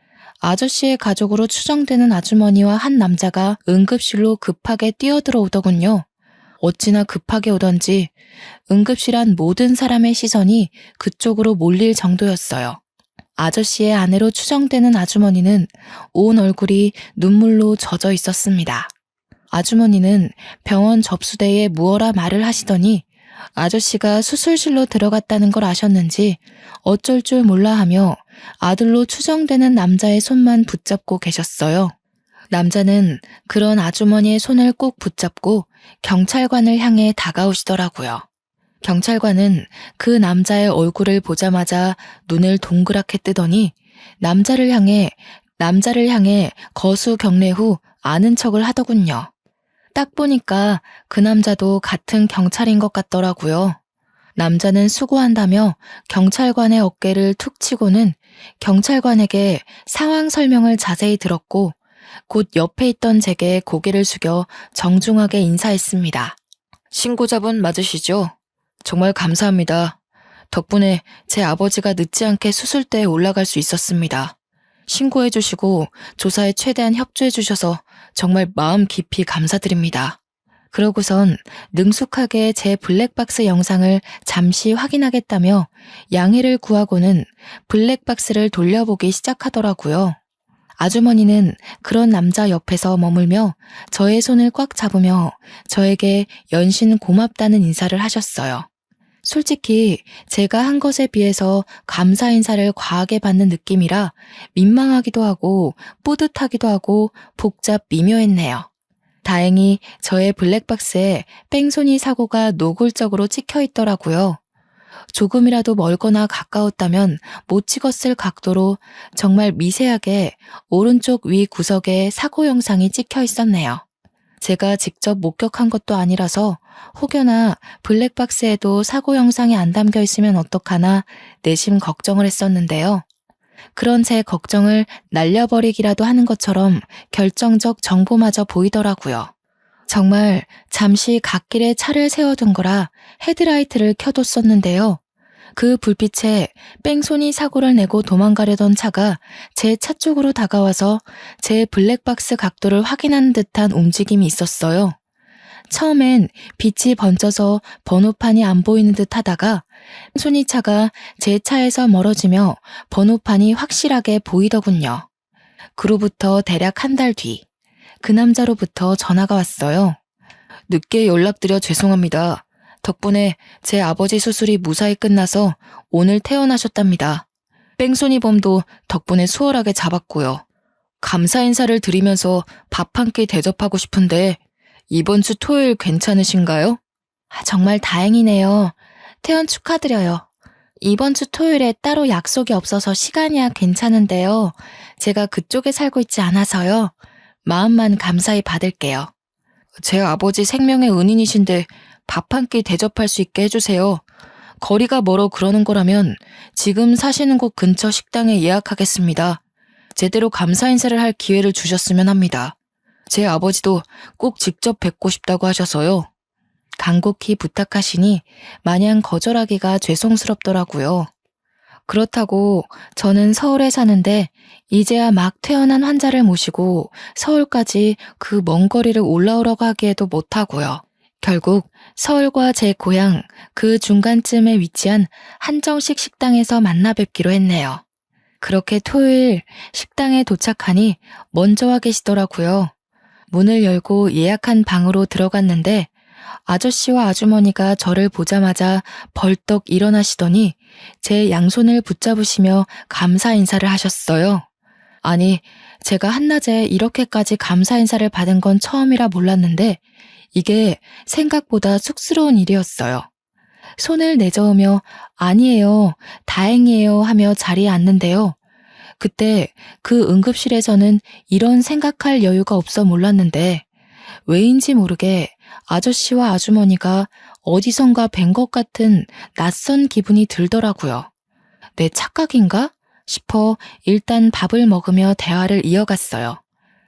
아저씨의 가족으로 추정되는 아주머니와 한 남자가 응급실로 급하게 뛰어들어오더군요. 어찌나 급하게 오던지 응급실 안 모든 사람의 시선이 그쪽으로 몰릴 정도였어요. 아저씨의 아내로 추정되는 아주머니는 온 얼굴이 눈물로 젖어 있었습니다. 아주머니는 병원 접수대에 무어라 말을 하시더니 아저씨가 수술실로 들어갔다는 걸 아셨는지 어쩔 줄 몰라 하며 아들로 추정되는 남자의 손만 붙잡고 계셨어요. 남자는 그런 아주머니의 손을 꼭 붙잡고 경찰관을 향해 다가오시더라고요. 경찰관은 그 남자의 얼굴을 보자마자 눈을 동그랗게 뜨더니 남자를 향해 거수 경례 후 아는 척을 하더군요. 딱 보니까 그 남자도 같은 경찰인 것 같더라고요. 남자는 수고한다며 경찰관의 어깨를 툭 치고는 경찰관에게 상황 설명을 자세히 들었고 곧 옆에 있던 제게 고개를 숙여 정중하게 인사했습니다. 신고자분 맞으시죠? 정말 감사합니다. 덕분에 제 아버지가 늦지 않게 수술대에 올라갈 수 있었습니다. 신고해 주시고 조사에 최대한 협조해 주셔서 정말 마음 깊이 감사드립니다. 그러고선 능숙하게 제 블랙박스 영상을 잠시 확인하겠다며 양해를 구하고는 블랙박스를 돌려보기 시작하더라고요. 아주머니는 그런 남자 옆에서 머물며 저의 손을 꽉 잡으며 저에게 연신 고맙다는 인사를 하셨어요. 솔직히 제가 한 것에 비해서 감사 인사를 과하게 받는 느낌이라 민망하기도 하고 뿌듯하기도 하고 복잡 미묘했네요. 다행히 저의 블랙박스에 뺑소니 사고가 노골적으로 찍혀 있더라고요. 조금이라도 멀거나 가까웠다면 못 찍었을 각도로 정말 미세하게 오른쪽 위 구석에 사고 영상이 찍혀 있었네요. 제가 직접 목격한 것도 아니라서 혹여나 블랙박스에도 사고 영상이 안 담겨 있으면 어떡하나 내심 걱정을 했었는데요. 그런 제 걱정을 날려버리기라도 하는 것처럼 결정적 정보마저 보이더라고요. 정말 잠시 갓길에 차를 세워둔 거라 헤드라이트를 켜뒀었는데요. 그 불빛에 뺑소니 사고를 내고 도망가려던 차가 제 차 쪽으로 다가와서 제 블랙박스 각도를 확인하는 듯한 움직임이 있었어요. 처음엔 빛이 번져서 번호판이 안 보이는 듯 하다가 뺑소니 차가 제 차에서 멀어지며 번호판이 확실하게 보이더군요. 그로부터 대략 한 달 뒤, 그 남자로부터 전화가 왔어요. 늦게 연락드려 죄송합니다. 덕분에 제 아버지 수술이 무사히 끝나서 오늘 퇴원하셨답니다. 뺑소니범도 덕분에 수월하게 잡았고요. 감사 인사를 드리면서 밥 한 끼 대접하고 싶은데 이번 주 토요일 괜찮으신가요? 정말 다행이네요. 퇴원 축하드려요. 이번 주 토요일에 따로 약속이 없어서 시간이야 괜찮은데요. 제가 그쪽에 살고 있지 않아서요. 마음만 감사히 받을게요. 제 아버지 생명의 은인이신데 밥 한 끼 대접할 수 있게 해주세요. 거리가 멀어 그러는 거라면 지금 사시는 곳 근처 식당에 예약하겠습니다. 제대로 감사 인사를 할 기회를 주셨으면 합니다. 제 아버지도 꼭 직접 뵙고 싶다고 하셔서요. 간곡히 부탁하시니 마냥 거절하기가 죄송스럽더라고요. 그렇다고 저는 서울에 사는데 이제야 막 퇴원한 환자를 모시고 서울까지 그 먼 거리를 올라오라고 하기에도 못하고요. 결국 서울과 제 고향 그 중간쯤에 위치한 한정식 식당에서 만나 뵙기로 했네요. 그렇게 토요일 식당에 도착하니 먼저 와 계시더라고요. 문을 열고 예약한 방으로 들어갔는데 아저씨와 아주머니가 저를 보자마자 벌떡 일어나시더니 제 양손을 붙잡으시며 감사 인사를 하셨어요. 아니, 제가 한낮에 이렇게까지 감사 인사를 받은 건 처음이라 몰랐는데 이게 생각보다 쑥스러운 일이었어요. 손을 내저으며 아니에요, 다행이에요 하며 자리에 앉는데요. 그때 그 응급실에서는 이런 생각할 여유가 없어 몰랐는데 왜인지 모르게 아저씨와 아주머니가 어디선가 뵌 것 같은 낯선 기분이 들더라고요. 내 착각인가 싶어 일단 밥을 먹으며 대화를 이어갔어요.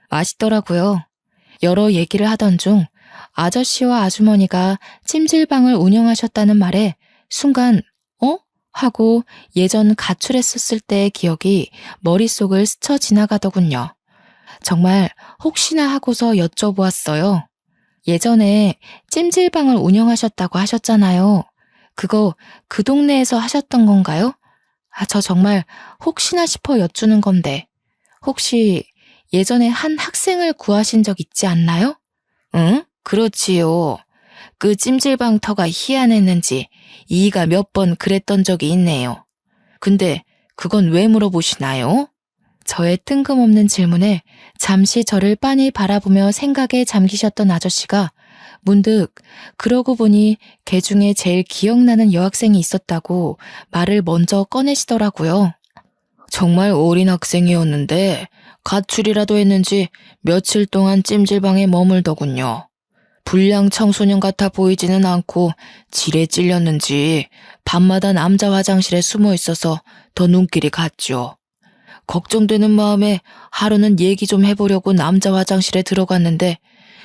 맛있더라고요. 여러 얘기를 하던 중 아저씨와 아주머니가 찜질방을 운영하셨다는 말에 순간 어? 하고 예전 가출했었을 때의 기억이 머릿속을 스쳐 지나가더군요. 정말 혹시나 하고서 여쭤보았어요. 예전에 찜질방을 운영하셨다고 하셨잖아요. 그거 그 동네에서 하셨던 건가요? 저 정말 혹시나 싶어 여쭈는 건데 혹시 예전에 한 학생을 구하신 적 있지 않나요? 응? 그렇지요. 그 찜질방 터가 희한했는지 이이가 몇 번 그랬던 적이 있네요. 근데 그건 왜 물어보시나요? 저의 뜬금없는 질문에 잠시 저를 빤히 바라보며 생각에 잠기셨던 아저씨가 문득 그러고 보니 걔 중에 제일 기억나는 여학생이 있었다고 말을 먼저 꺼내시더라고요. 정말 어린 학생이었는데 가출이라도 했는지 며칠 동안 찜질방에 머물더군요. 불량 청소년 같아 보이지는 않고 질에 찔렸는지 밤마다 남자 화장실에 숨어 있어서 더 눈길이 갔죠. 걱정되는 마음에 하루는 얘기 좀 해보려고 남자 화장실에 들어갔는데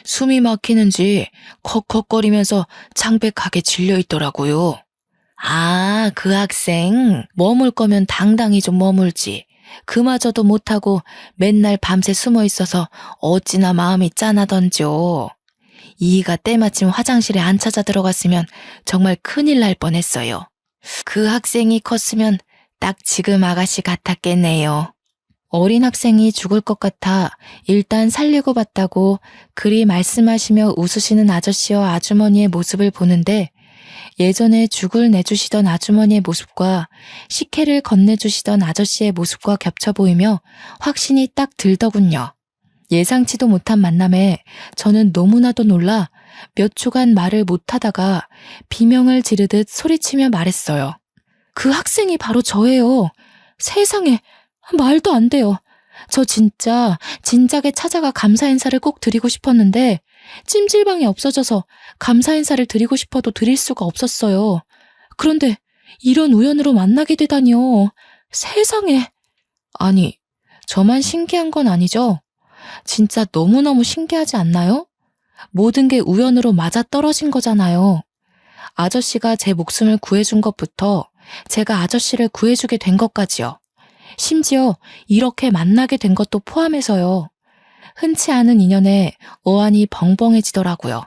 숨이 막히는지 컥컥거리면서 창백하게 질려있더라고요. 아, 그 학생 머물 거면 당당히 좀 머물지. 그마저도 못하고 맨날 밤새 숨어 있어서 어찌나 마음이 짠하던지요. 이이가 때마침 화장실에 안 찾아 들어갔으면 정말 큰일 날 뻔했어요. 그 학생이 컸으면 딱 지금 아가씨 같았겠네요. 어린 학생이 죽을 것 같아 일단 살리고 봤다고 그리 말씀하시며 웃으시는 아저씨와 아주머니의 모습을 보는데 예전에 죽을 내주시던 아주머니의 모습과 식혜를 건네주시던 아저씨의 모습과 겹쳐 보이며 확신이 딱 들더군요. 예상치도 못한 만남에 저는 너무나도 놀라 몇 초간 말을 못하다가 비명을 지르듯 소리치며 말했어요. 그 학생이 바로 저예요. 세상에, 말도 안 돼요. 저 진짜 진작에 찾아가 감사 인사를 꼭 드리고 싶었는데 찜질방이 없어져서 감사 인사를 드리고 싶어도 드릴 수가 없었어요. 그런데 이런 우연으로 만나게 되다니요. 세상에. 아니, 저만 신기한 건 아니죠? 진짜 너무너무 신기하지 않나요? 모든 게 우연으로 맞아떨어진 거잖아요. 아저씨가 제 목숨을 구해준 것부터 제가 아저씨를 구해주게 된 것까지요. 심지어 이렇게 만나게 된 것도 포함해서요. 흔치 않은 인연에 어안이 벙벙해지더라고요.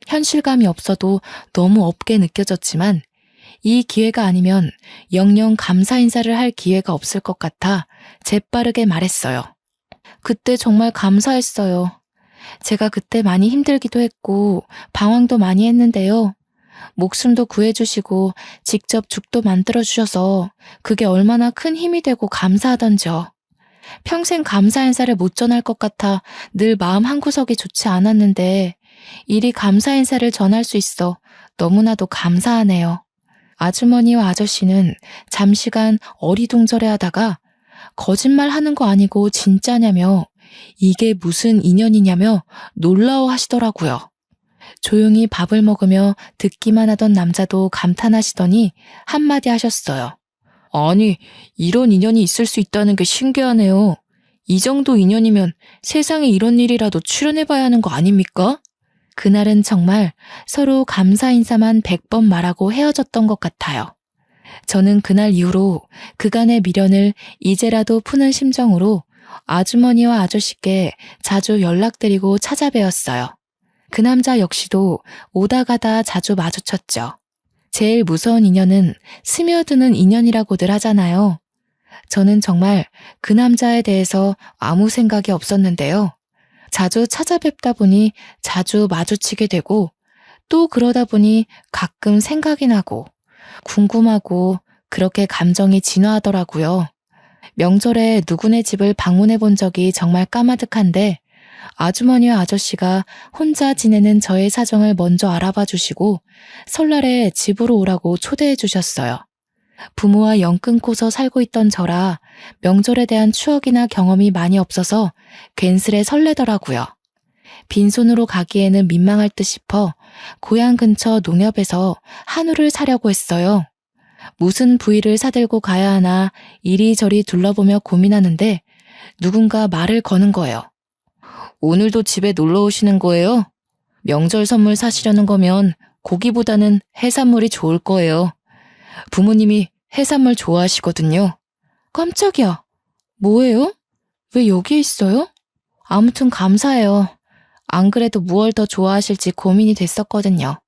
현실감이 없어도 너무 없게 느껴졌지만 이 기회가 아니면 영영 감사 인사를 할 기회가 없을 것 같아 재빠르게 말했어요. 그때 정말 감사했어요. 제가 그때 많이 힘들기도 했고 방황도 많이 했는데요. 목숨도 구해주시고 직접 죽도 만들어주셔서 그게 얼마나 큰 힘이 되고 감사하던지요. 평생 감사 인사를 못 전할 것 같아 늘 마음 한구석이 좋지 않았는데 이리 감사 인사를 전할 수 있어 너무나도 감사하네요. 아주머니와 아저씨는 잠시간 어리둥절해하다가 거짓말 하는 거 아니고 진짜냐며 이게 무슨 인연이냐며 놀라워하시더라고요. 조용히 밥을 먹으며 듣기만 하던 남자도 감탄하시더니 한마디 하셨어요. 아니, 이런 인연이 있을 수 있다는 게 신기하네요. 이 정도 인연이면 세상에 이런 일이라도 출연해봐야 하는 거 아닙니까? 그날은 정말 서로 감사 인사만 100번 말하고 헤어졌던 것 같아요. 저는 그날 이후로 그간의 미련을 이제라도 푸는 심정으로 아주머니와 아저씨께 자주 연락드리고 찾아뵈었어요. 그 남자 역시도 오다 가다 자주 마주쳤죠. 제일 무서운 인연은 스며드는 인연이라고들 하잖아요. 저는 정말 그 남자에 대해서 아무 생각이 없었는데요. 자주 찾아뵙다 보니 자주 마주치게 되고 또 그러다 보니 가끔 생각이 나고 궁금하고 그렇게 감정이 진화하더라고요. 명절에 누구네 집을 방문해 본 적이 정말 까마득한데 아주머니와 아저씨가 혼자 지내는 저의 사정을 먼저 알아봐 주시고 설날에 집으로 오라고 초대해 주셨어요. 부모와 연 끊고서 살고 있던 저라 명절에 대한 추억이나 경험이 많이 없어서 괜스레 설레더라고요. 빈손으로 가기에는 민망할 듯 싶어 고향 근처 농협에서 한우를 사려고 했어요. 무슨 부위를 사들고 가야 하나 이리저리 둘러보며 고민하는데 누군가 말을 거는 거예요. 오늘도 집에 놀러 오시는 거예요? 명절 선물 사시려는 거면 고기보다는 해산물이 좋을 거예요. 부모님이 해산물 좋아하시거든요. 깜짝이야. 뭐예요? 왜 여기 있어요? 아무튼 감사해요. 안 그래도 무얼 더 좋아하실지 고민이 됐었거든요.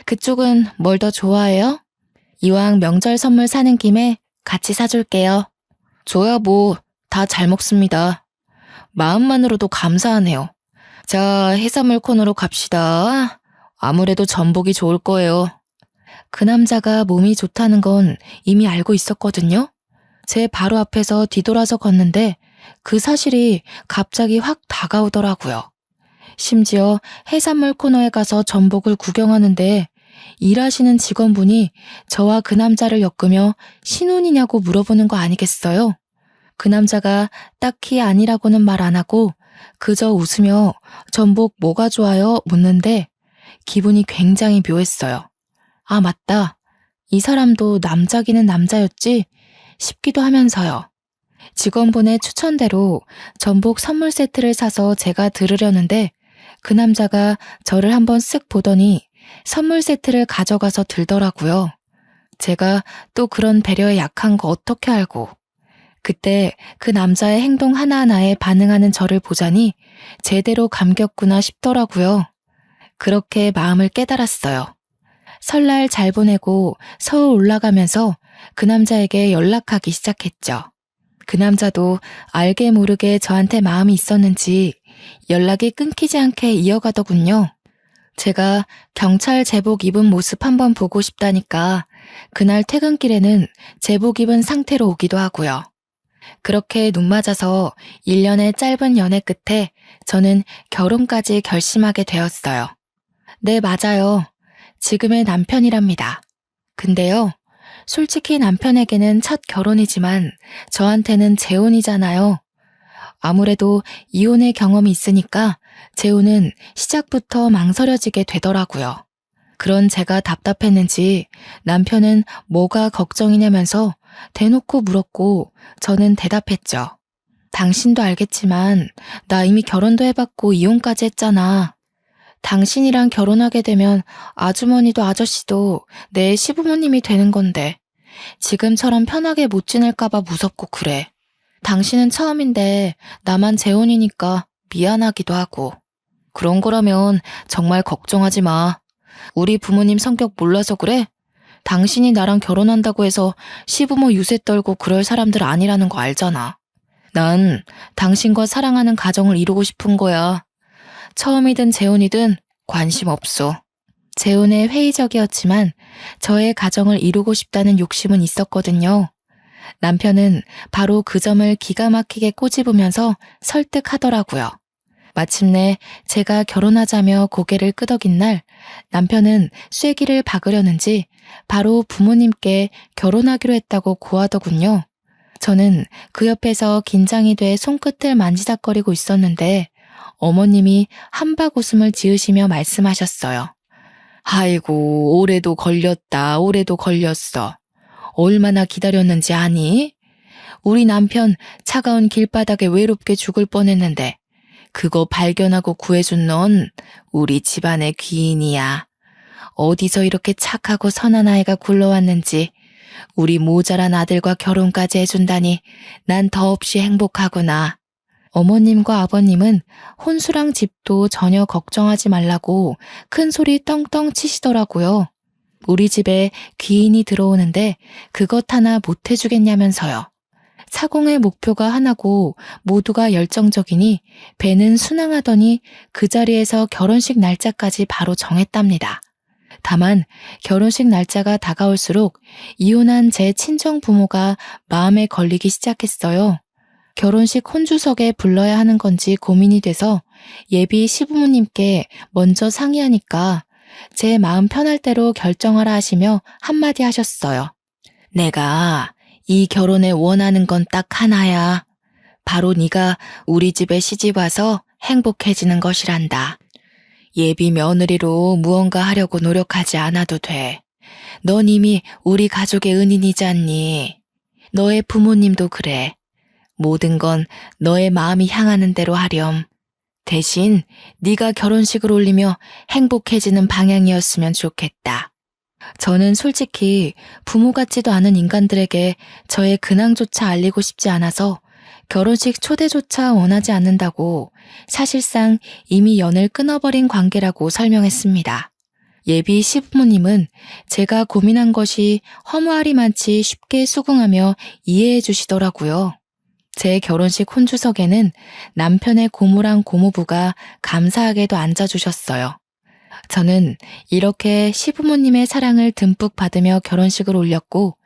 그쪽은 뭘 더 좋아해요? 이왕 명절 선물 사는 김에 같이 사줄게요. 저야 뭐 다 잘 먹습니다. 마음만으로도 감사하네요. 자, 해산물 코너로 갑시다. 아무래도 전복이 좋을 거예요. 그 남자가 몸이 좋다는 건 이미 알고 있었거든요. 제 바로 앞에서 뒤돌아서 걷는데 그 사실이 갑자기 확 다가오더라고요. 심지어 해산물 코너에 가서 전복을 구경하는데 일하시는 직원분이 저와 그 남자를 엮으며 신혼이냐고 물어보는 거 아니겠어요? 그 남자가 딱히 아니라고는 말 안 하고 그저 웃으며 전복 뭐가 좋아요? 묻는데 기분이 굉장히 묘했어요. 아, 맞다. 이 사람도 남자기는 남자였지? 싶기도 하면서요. 직원분의 추천대로 전복 선물 세트를 사서 제가 들으려는데 그 남자가 저를 한번 쓱 보더니 선물 세트를 가져가서 들더라고요. 제가 또 그런 배려에 약한 거 어떻게 알고. 그때 그 남자의 행동 하나하나에 반응하는 저를 보자니 제대로 감겼구나 싶더라고요. 그렇게 마음을 깨달았어요. 설날 잘 보내고 서울 올라가면서 그 남자에게 연락하기 시작했죠. 그 남자도 알게 모르게 저한테 마음이 있었는지 연락이 끊기지 않게 이어가더군요. 제가 경찰 제복 입은 모습 한번 보고 싶다니까 그날 퇴근길에는 제복 입은 상태로 오기도 하고요. 그렇게 눈 맞아서 1년의 짧은 연애 끝에 저는 결혼까지 결심하게 되었어요. 네, 맞아요. 지금의 남편이랍니다. 근데요, 솔직히 남편에게는 첫 결혼이지만 저한테는 재혼이잖아요. 아무래도 이혼의 경험이 있으니까 재혼은 시작부터 망설여지게 되더라고요. 그런 제가 답답했는지 남편은 뭐가 걱정이냐면서 대놓고 물었고 저는 대답했죠. 당신도 알겠지만 나 이미 결혼도 해봤고 이혼까지 했잖아. 당신이랑 결혼하게 되면 아주머니도 아저씨도 내 시부모님이 되는 건데 지금처럼 편하게 못 지낼까봐 무섭고 그래. 당신은 처음인데 나만 재혼이니까 미안하기도 하고. 그런 거라면 정말 걱정하지 마. 우리 부모님 성격 몰라서 그래? 당신이 나랑 결혼한다고 해서 시부모 유세 떨고 그럴 사람들 아니라는 거 알잖아. 난 당신과 사랑하는 가정을 이루고 싶은 거야. 처음이든 재혼이든 관심 없어. 재혼에 회의적이었지만 저의 가정을 이루고 싶다는 욕심은 있었거든요. 남편은 바로 그 점을 기가 막히게 꼬집으면서 설득하더라고요. 마침내 제가 결혼하자며 고개를 끄덕인 날 남편은 쐐기를 박으려는지 바로 부모님께 결혼하기로 했다고 고하더군요. 저는 그 옆에서 긴장이 돼 손끝을 만지작거리고 있었는데 어머님이 한박 웃음을 지으시며 말씀하셨어요. 아이고, 올해도 걸렸다, 올해도 걸렸어. 얼마나 기다렸는지 아니? 우리 남편 차가운 길바닥에 외롭게 죽을 뻔했는데 그거 발견하고 구해준 넌 우리 집안의 귀인이야. 어디서 이렇게 착하고 선한 아이가 굴러왔는지 우리 모자란 아들과 결혼까지 해준다니 난 더없이 행복하구나. 어머님과 아버님은 혼수랑 집도 전혀 걱정하지 말라고 큰 소리 떵떵 치시더라고요. 우리 집에 귀인이 들어오는데 그것 하나 못 해주겠냐면서요. 사공의 목표가 하나고 모두가 열정적이니 배는 순항하더니 그 자리에서 결혼식 날짜까지 바로 정했답니다. 다만 결혼식 날짜가 다가올수록 이혼한 제 친정 부모가 마음에 걸리기 시작했어요. 결혼식 혼주석에 불러야 하는 건지 고민이 돼서 예비 시부모님께 먼저 상의하니까 제 마음 편할 대로 결정하라 하시며 한마디 하셨어요. 내가 이 결혼에 원하는 건 딱 하나야. 바로 네가 우리 집에 시집 와서 행복해지는 것이란다. 예비 며느리로 무언가 하려고 노력하지 않아도 돼. 넌 이미 우리 가족의 은인이잖니. 너의 부모님도 그래. 모든 건 너의 마음이 향하는 대로 하렴. 대신 네가 결혼식을 올리며 행복해지는 방향이었으면 좋겠다. 저는 솔직히 부모 같지도 않은 인간들에게 저의 근황조차 알리고 싶지 않아서 결혼식 초대조차 원하지 않는다고 사실상 이미 연을 끊어버린 관계라고 설명했습니다. 예비 시부모님은 제가 고민한 것이 허무하리만치 쉽게 수긍하며 이해해 주시더라고요. 제 결혼식 혼주석에는 남편의 고모랑 고모부가 감사하게도 앉아주셨어요. 저는 이렇게 시부모님의 사랑을 듬뿍 받으며 결혼식을 올렸고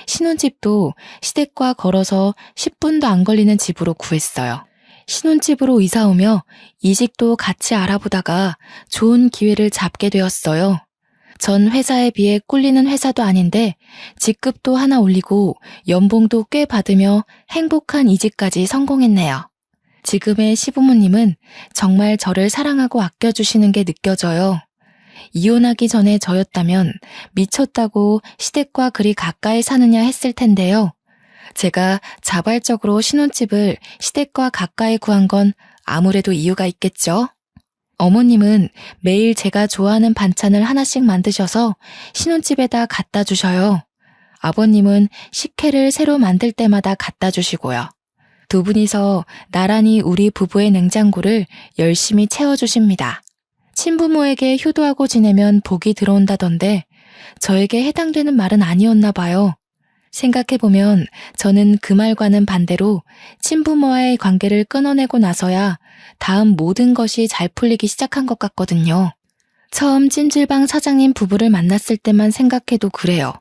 신혼집도 시댁과 걸어서 10분도 안 걸리는 집으로 구했어요. 신혼집으로 이사 오며 이직도 같이 알아보다가 좋은 기회를 잡게 되었어요. 전 회사에 비해 꿀리는 회사도 아닌데 직급도 하나 올리고 연봉도 꽤 받으며 행복한 이직까지 성공했네요. 지금의 시부모님은 정말 저를 사랑하고 아껴주시는 게 느껴져요. 이혼하기 전에 저였다면 미쳤다고 시댁과 그리 가까이 사느냐 했을 텐데요. 제가 자발적으로 신혼집을 시댁과 가까이 구한 건 아무래도 이유가 있겠죠. 어머님은 매일 제가 좋아하는 반찬을 하나씩 만드셔서 신혼집에다 갖다 주셔요. 아버님은 식혜를 새로 만들 때마다 갖다 주시고요. 두 분이서 나란히 우리 부부의 냉장고를 열심히 채워주십니다. 친부모에게 효도하고 지내면 복이 들어온다던데 저에게 해당되는 말은 아니었나 봐요. 생각해보면 저는 그 말과는 반대로 친부모와의 관계를 끊어내고 나서야 다음 모든 것이 잘 풀리기 시작한 것 같거든요. 처음 찜질방 사장님 부부를 만났을 때만 생각해도 그래요.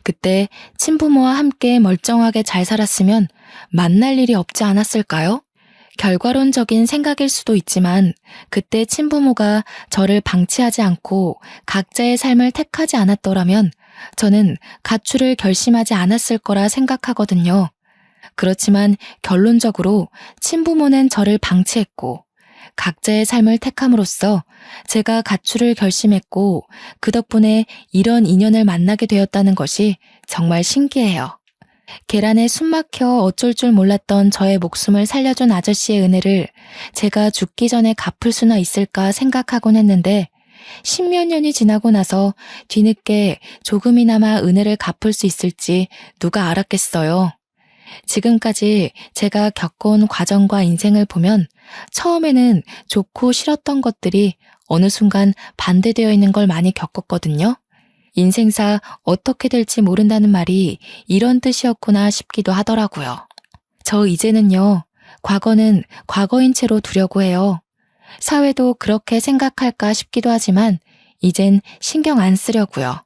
그때 친부모와 함께 멀쩡하게 잘 살았으면 만날 일이 없지 않았을까요? 결과론적인 생각일 수도 있지만 그때 친부모가 저를 방치하지 않고 각자의 삶을 택하지 않았더라면 저는 가출을 결심하지 않았을 거라 생각하거든요. 그렇지만 결론적으로 친부모는 저를 방치했고 각자의 삶을 택함으로써 제가 가출을 결심했고 그 덕분에 이런 인연을 만나게 되었다는 것이 정말 신기해요. 계란에 숨 막혀 어쩔 줄 몰랐던 저의 목숨을 살려준 아저씨의 은혜를 제가 죽기 전에 갚을 수나 있을까 생각하곤 했는데 10몇 년이 지나고 나서 뒤늦게 조금이나마 은혜를 갚을 수 있을지 누가 알았겠어요. 지금까지 제가 겪어온 과정과 인생을 보면 처음에는 좋고 싫었던 것들이 어느 순간 반대되어 있는 걸 많이 겪었거든요. 인생사 어떻게 될지 모른다는 말이 이런 뜻이었구나 싶기도 하더라고요. 저 이제는요, 과거는 과거인 채로 두려고 해요. 사회도 그렇게 생각할까 싶기도 하지만 이젠 신경 안 쓰려고요.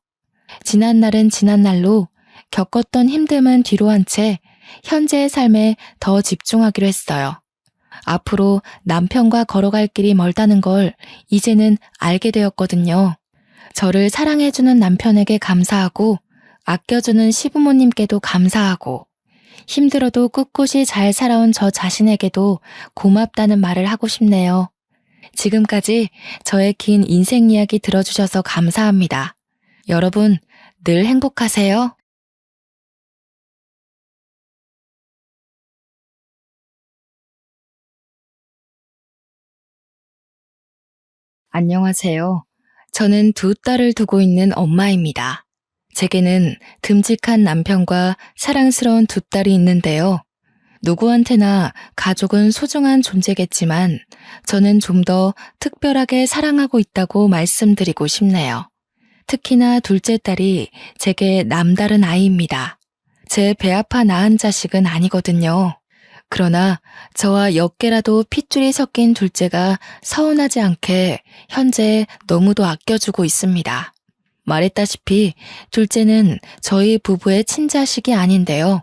지난 날은 지난 날로 겪었던 힘듦은 뒤로 한 채 현재의 삶에 더 집중하기로 했어요. 앞으로 남편과 걸어갈 길이 멀다는 걸 이제는 알게 되었거든요. 저를 사랑해주는 남편에게 감사하고 아껴주는 시부모님께도 감사하고 힘들어도 꿋꿋이 잘 살아온 저 자신에게도 고맙다는 말을 하고 싶네요. 지금까지 저의 긴 인생 이야기 들어주셔서 감사합니다. 여러분, 늘 행복하세요. 안녕하세요. 저는 두 딸을 두고 있는 엄마입니다. 제게는 듬직한 남편과 사랑스러운 두 딸이 있는데요. 누구한테나 가족은 소중한 존재겠지만 저는 좀 더 특별하게 사랑하고 있다고 말씀드리고 싶네요. 특히나 둘째 딸이 제게 남다른 아이입니다. 제 배 아파 낳은 자식은 아니거든요. 그러나 저와 몇 개라도 핏줄이 섞인 둘째가 서운하지 않게 현재 너무도 아껴주고 있습니다. 말했다시피 둘째는 저희 부부의 친자식이 아닌데요.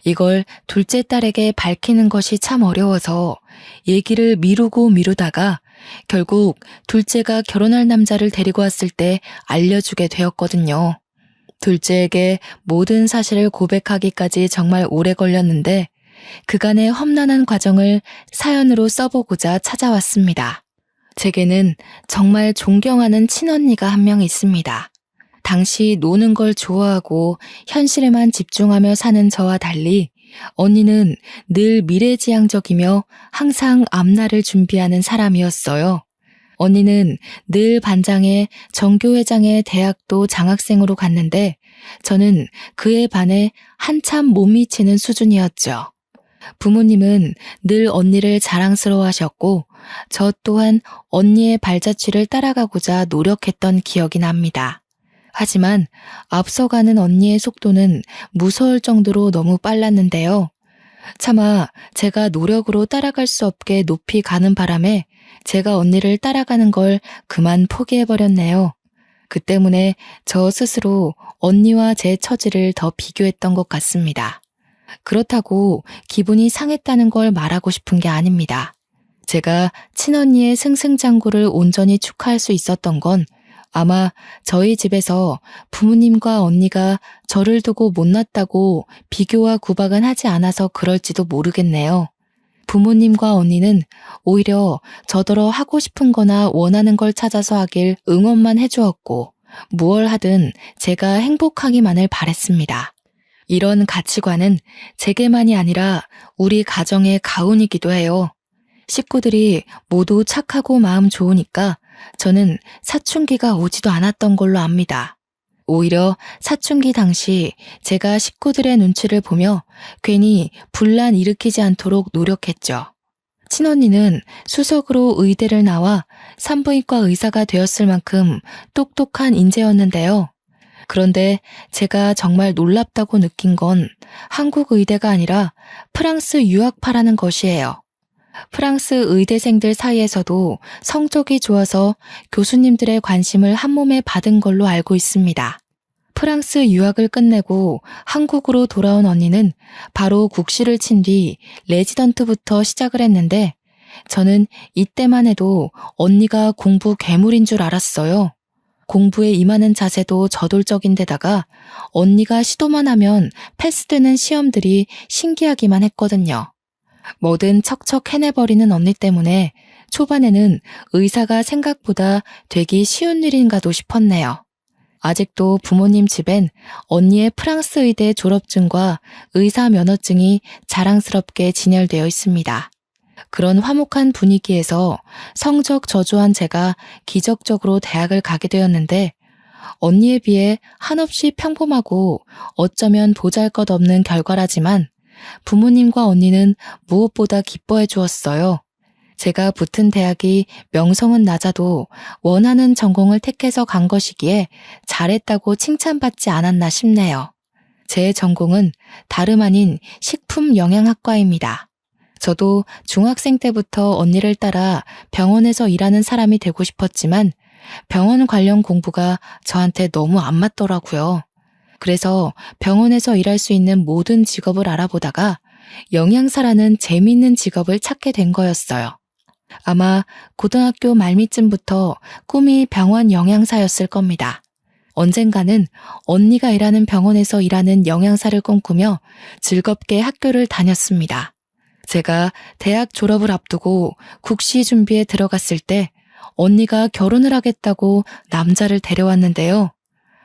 이걸 둘째 딸에게 밝히는 것이 참 어려워서 얘기를 미루고 미루다가 결국 둘째가 결혼할 남자를 데리고 왔을 때 알려주게 되었거든요. 둘째에게 모든 사실을 고백하기까지 정말 오래 걸렸는데 그간의 험난한 과정을 사연으로 써보고자 찾아왔습니다. 제게는 정말 존경하는 친언니가 한 명 있습니다. 당시 노는 걸 좋아하고 현실에만 집중하며 사는 저와 달리 언니는 늘 미래지향적이며 항상 앞날을 준비하는 사람이었어요. 언니는 늘 반장에 정교회장에 대학도 장학생으로 갔는데 저는 그에 반해 한참 못 미치는 수준이었죠. 부모님은 늘 언니를 자랑스러워하셨고 저 또한 언니의 발자취를 따라가고자 노력했던 기억이 납니다. 하지만 앞서가는 언니의 속도는 무서울 정도로 너무 빨랐는데요. 차마 제가 노력으로 따라갈 수 없게 높이 가는 바람에 제가 언니를 따라가는 걸 그만 포기해버렸네요. 그 때문에 저 스스로 언니와 제 처지를 더 비교했던 것 같습니다. 그렇다고 기분이 상했다는 걸 말하고 싶은 게 아닙니다. 제가 친언니의 승승장구를 온전히 축하할 수 있었던 건 아마 저희 집에서 부모님과 언니가 저를 두고 못났다고 비교와 구박은 하지 않아서 그럴지도 모르겠네요. 부모님과 언니는 오히려 저더러 하고 싶은 거나 원하는 걸 찾아서 하길 응원만 해주었고 무얼 하든 제가 행복하기만을 바랬습니다. 이런 가치관은 제게만이 아니라 우리 가정의 가훈이기도 해요. 식구들이 모두 착하고 마음 좋으니까 저는 사춘기가 오지도 않았던 걸로 압니다. 오히려 사춘기 당시 제가 식구들의 눈치를 보며 괜히 분란 일으키지 않도록 노력했죠. 친언니는 수석으로 의대를 나와 산부인과 의사가 되었을 만큼 똑똑한 인재였는데요. 그런데 제가 정말 놀랍다고 느낀 건 한국 의대가 아니라 프랑스 유학파라는 것이에요. 프랑스 의대생들 사이에서도 성적이 좋아서 교수님들의 관심을 한몸에 받은 걸로 알고 있습니다. 프랑스 유학을 끝내고 한국으로 돌아온 언니는 바로 국시를 친 뒤 레지던트부터 시작을 했는데 저는 이때만 해도 언니가 공부 괴물인 줄 알았어요. 공부에 임하는 자세도 저돌적인데다가 언니가 시도만 하면 패스되는 시험들이 신기하기만 했거든요. 뭐든 척척 해내버리는 언니 때문에 초반에는 의사가 생각보다 되기 쉬운 일인가도 싶었네요. 아직도 부모님 집엔 언니의 프랑스 의대 졸업증과 의사 면허증이 자랑스럽게 진열되어 있습니다. 그런 화목한 분위기에서 성적 저조한 제가 기적적으로 대학을 가게 되었는데 언니에 비해 한없이 평범하고 어쩌면 보잘것없는 결과라지만 부모님과 언니는 무엇보다 기뻐해 주었어요. 제가 붙은 대학이 명성은 낮아도 원하는 전공을 택해서 간 것이기에 잘했다고 칭찬받지 않았나 싶네요. 제 전공은 다름 아닌 식품영양학과입니다. 저도 중학생 때부터 언니를 따라 병원에서 일하는 사람이 되고 싶었지만 병원 관련 공부가 저한테 너무 안 맞더라고요. 그래서 병원에서 일할 수 있는 모든 직업을 알아보다가 영양사라는 재미있는 직업을 찾게 된 거였어요. 아마 고등학교 말미쯤부터 꿈이 병원 영양사였을 겁니다. 언젠가는 언니가 일하는 병원에서 일하는 영양사를 꿈꾸며 즐겁게 학교를 다녔습니다. 제가 대학 졸업을 앞두고 국시 준비에 들어갔을 때 언니가 결혼을 하겠다고 남자를 데려왔는데요.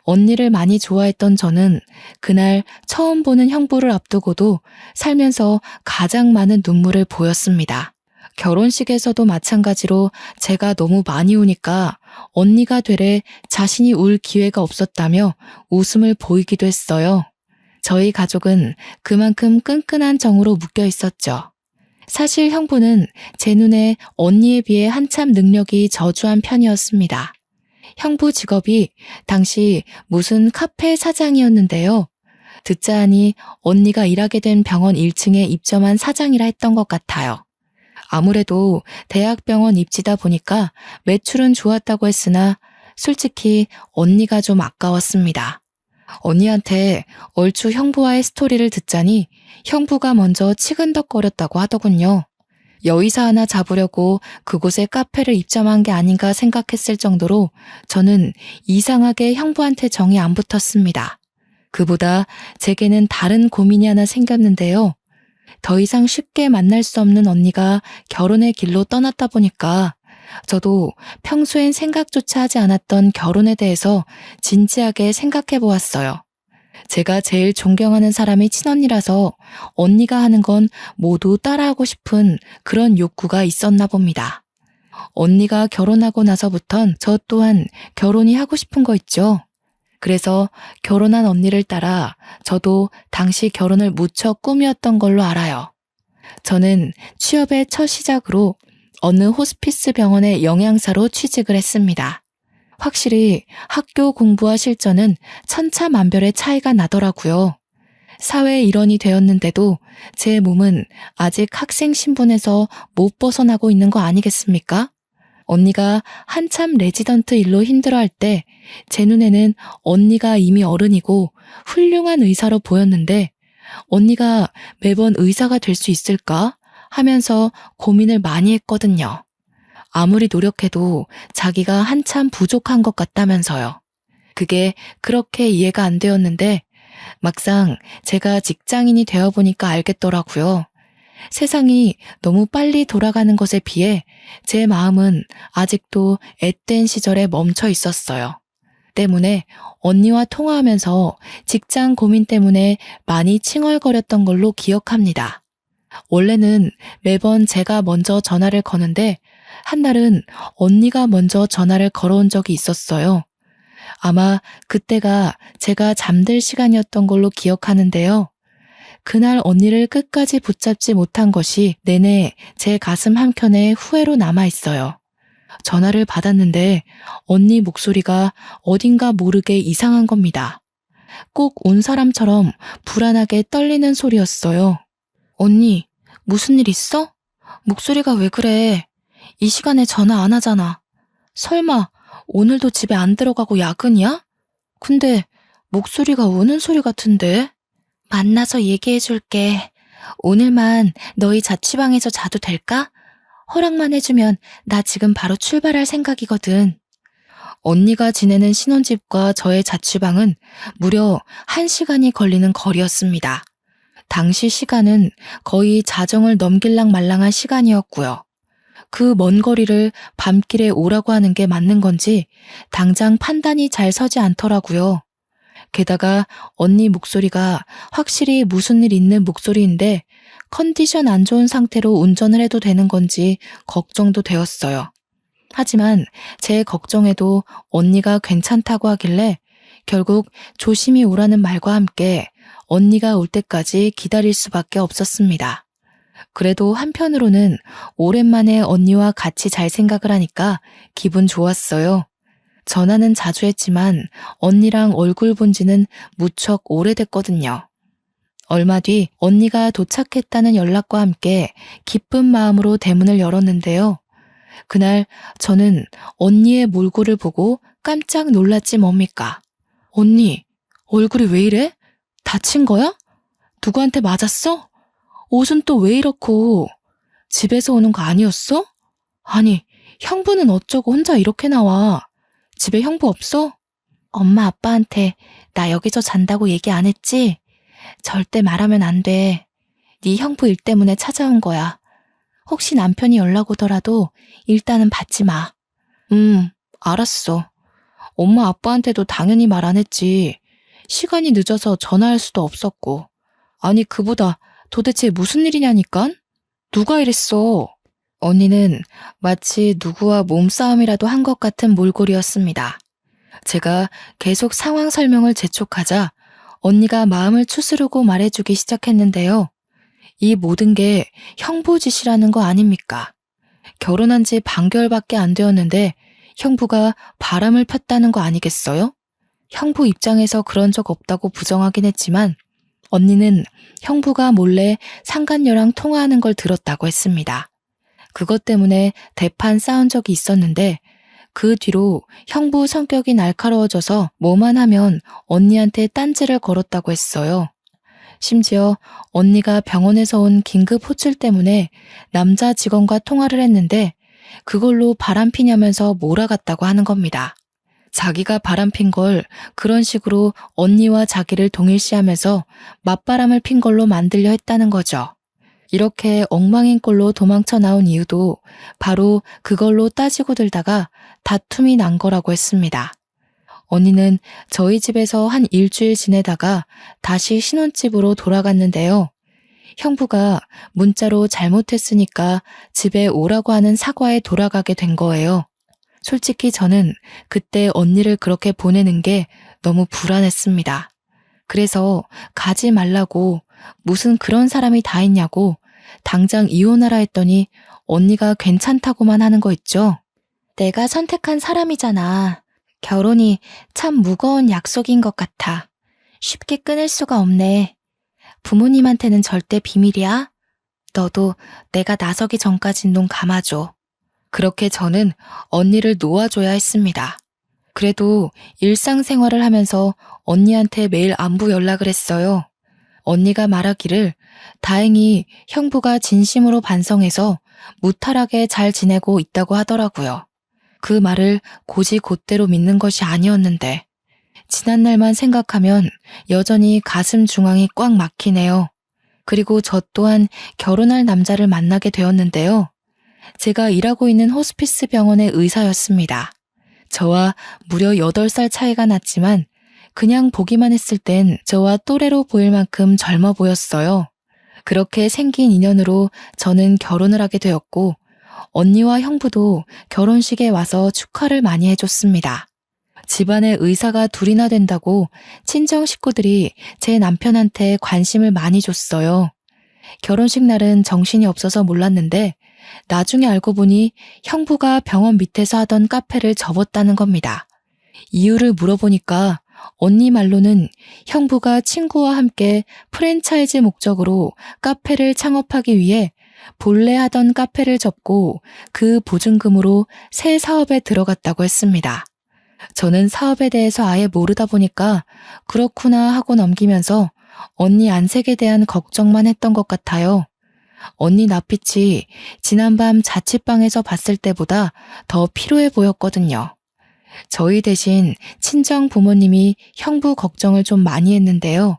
언니를 많이 좋아했던 저는 그날 처음 보는 형부를 앞두고도 살면서 가장 많은 눈물을 보였습니다. 결혼식에서도 마찬가지로 제가 너무 많이 우니까 언니가 되래 자신이 울 기회가 없었다며 웃음을 보이기도 했어요. 저희 가족은 그만큼 끈끈한 정으로 묶여 있었죠. 사실 형부는 제 눈에 언니에 비해 한참 능력이 저조한 편이었습니다. 형부 직업이 당시 무슨 카페 사장이었는데요. 듣자 하니 언니가 일하게 된 병원 1층에 입점한 사장이라 했던 것 같아요. 아무래도 대학병원 입지다 보니까 매출은 좋았다고 했으나 솔직히 언니가 좀 아까웠습니다. 언니한테 얼추 형부와의 스토리를 듣자니 형부가 먼저 치근덕거렸다고 하더군요. 여의사 하나 잡으려고 그곳에 카페를 입점한 게 아닌가 생각했을 정도로 저는 이상하게 형부한테 정이 안 붙었습니다. 그보다 제게는 다른 고민이 하나 생겼는데요. 더 이상 쉽게 만날 수 없는 언니가 결혼의 길로 떠났다 보니까 저도 평소엔 생각조차 하지 않았던 결혼에 대해서 진지하게 생각해 보았어요. 제가 제일 존경하는 사람이 친언니라서 언니가 하는 건 모두 따라하고 싶은 그런 욕구가 있었나 봅니다. 언니가 결혼하고 나서부턴 저 또한 결혼이 하고 싶은 거 있죠. 그래서 결혼한 언니를 따라 저도 당시 결혼을 무척 꿈이었던 걸로 알아요. 저는 취업의 첫 시작으로 어느 호스피스 병원의 영양사로 취직을 했습니다. 확실히 학교 공부와 실전은 천차만별의 차이가 나더라고요. 사회 일원이 되었는데도 제 몸은 아직 학생 신분에서 못 벗어나고 있는 거 아니겠습니까? 언니가 한참 레지던트 일로 힘들어할 때 제 눈에는 언니가 이미 어른이고 훌륭한 의사로 보였는데 언니가 매번 의사가 될 수 있을까 하면서 고민을 많이 했거든요. 아무리 노력해도 자기가 한참 부족한 것 같다면서요. 그게 그렇게 이해가 안 되었는데 막상 제가 직장인이 되어보니까 알겠더라고요. 세상이 너무 빨리 돌아가는 것에 비해 제 마음은 아직도 앳된 시절에 멈춰 있었어요. 때문에 언니와 통화하면서 직장 고민 때문에 많이 칭얼거렸던 걸로 기억합니다. 원래는 매번 제가 먼저 전화를 거는데 한날은 언니가 먼저 전화를 걸어온 적이 있었어요. 아마 그때가 제가 잠들 시간이었던 걸로 기억하는데요. 그날 언니를 끝까지 붙잡지 못한 것이 내내 제 가슴 한켠에 후회로 남아있어요. 전화를 받았는데 언니 목소리가 어딘가 모르게 이상한 겁니다. 꼭 온 사람처럼 불안하게 떨리는 소리였어요. 언니, 무슨 일 있어? 목소리가 왜 그래? 이 시간에 전화 안 하잖아. 설마 오늘도 집에 안 들어가고 야근이야? 근데 목소리가 우는 소리 같은데? 만나서 얘기해줄게. 오늘만 너희 자취방에서 자도 될까? 허락만 해주면 나 지금 바로 출발할 생각이거든. 언니가 지내는 신혼집과 저의 자취방은 무려 1시간이 걸리는 거리였습니다. 당시 시간은 거의 자정을 넘길랑 말랑한 시간이었고요. 그 먼 거리를 밤길에 오라고 하는 게 맞는 건지 당장 판단이 잘 서지 않더라고요. 게다가 언니 목소리가 확실히 무슨 일 있는 목소리인데 컨디션 안 좋은 상태로 운전을 해도 되는 건지 걱정도 되었어요. 하지만 제 걱정에도 언니가 괜찮다고 하길래 결국 조심히 오라는 말과 함께 언니가 올 때까지 기다릴 수밖에 없었습니다. 그래도 한편으로는 오랜만에 언니와 같이 잘 생각을 하니까 기분 좋았어요. 전화는 자주 했지만 언니랑 얼굴 본 지는 무척 오래됐거든요. 얼마 뒤 언니가 도착했다는 연락과 함께 기쁜 마음으로 대문을 열었는데요. 그날 저는 언니의 몰골을 보고 깜짝 놀랐지 뭡니까? 언니, 얼굴이 왜 이래? 다친 거야? 누구한테 맞았어? 옷은 또 왜 이렇고? 집에서 오는 거 아니었어? 아니, 형부는 어쩌고 혼자 이렇게 나와? 집에 형부 없어? 엄마 아빠한테 나 여기서 잔다고 얘기 안 했지? 절대 말하면 안 돼. 네 형부 일 때문에 찾아온 거야. 혹시 남편이 연락 오더라도 일단은 받지 마. 알았어. 엄마 아빠한테도 당연히 말 안 했지. 시간이 늦어서 전화할 수도 없었고. 아니 그보다 도대체 무슨 일이냐니깐? 누가 이랬어? 언니는 마치 누구와 몸싸움이라도 한 것 같은 몰골이었습니다. 제가 계속 상황 설명을 재촉하자 언니가 마음을 추스르고 말해주기 시작했는데요. 이 모든 게 형부 짓이라는 거 아닙니까? 결혼한 지 반개월밖에 안 되었는데 형부가 바람을 폈다는 거 아니겠어요? 형부 입장에서 그런 적 없다고 부정하긴 했지만 언니는 형부가 몰래 상간녀랑 통화하는 걸 들었다고 했습니다. 그것 때문에 대판 싸운 적이 있었는데 그 뒤로 형부 성격이 날카로워져서 뭐만 하면 언니한테 딴지를 걸었다고 했어요. 심지어 언니가 병원에서 온 긴급 호출 때문에 남자 직원과 통화를 했는데 그걸로 바람피냐면서 몰아갔다고 하는 겁니다. 자기가 바람핀 걸 그런 식으로 언니와 자기를 동일시하면서 맞바람을 핀 걸로 만들려 했다는 거죠. 이렇게 엉망인 꼴로 도망쳐 나온 이유도 바로 그걸로 따지고 들다가 다툼이 난 거라고 했습니다. 언니는 저희 집에서 한 일주일 지내다가 다시 신혼집으로 돌아갔는데요. 형부가 문자로 잘못했으니까 집에 오라고 하는 사과에 돌아가게 된 거예요. 솔직히 저는 그때 언니를 그렇게 보내는 게 너무 불안했습니다. 그래서 가지 말라고 무슨 그런 사람이 다 있냐고 당장 이혼하라 했더니 언니가 괜찮다고만 하는 거 있죠. 내가 선택한 사람이잖아. 결혼이 참 무거운 약속인 것 같아. 쉽게 끊을 수가 없네. 부모님한테는 절대 비밀이야. 너도 내가 나서기 전까진 눈 감아줘. 그렇게 저는 언니를 놓아줘야 했습니다. 그래도 일상생활을 하면서 언니한테 매일 안부 연락을 했어요. 언니가 말하기를 다행히 형부가 진심으로 반성해서 무탈하게 잘 지내고 있다고 하더라고요. 그 말을 곧이곧대로 믿는 것이 아니었는데 지난날만 생각하면 여전히 가슴 중앙이 꽉 막히네요. 그리고 저 또한 결혼할 남자를 만나게 되었는데요. 제가 일하고 있는 호스피스 병원의 의사였습니다. 저와 무려 8살 차이가 났지만 그냥 보기만 했을 땐 저와 또래로 보일 만큼 젊어 보였어요. 그렇게 생긴 인연으로 저는 결혼을 하게 되었고 언니와 형부도 결혼식에 와서 축하를 많이 해줬습니다. 집안에 의사가 둘이나 된다고 친정 식구들이 제 남편한테 관심을 많이 줬어요. 결혼식 날은 정신이 없어서 몰랐는데 나중에 알고 보니 형부가 병원 밑에서 하던 카페를 접었다는 겁니다. 이유를 물어보니까 언니 말로는 형부가 친구와 함께 프랜차이즈 목적으로 카페를 창업하기 위해 본래 하던 카페를 접고 그 보증금으로 새 사업에 들어갔다고 했습니다. 저는 사업에 대해서 아예 모르다 보니까 그렇구나 하고 넘기면서 언니 안색에 대한 걱정만 했던 것 같아요. 언니 낯빛이 지난밤 자취방에서 봤을 때보다 더 피로해 보였거든요. 저희 대신 친정 부모님이 형부 걱정을 좀 많이 했는데요.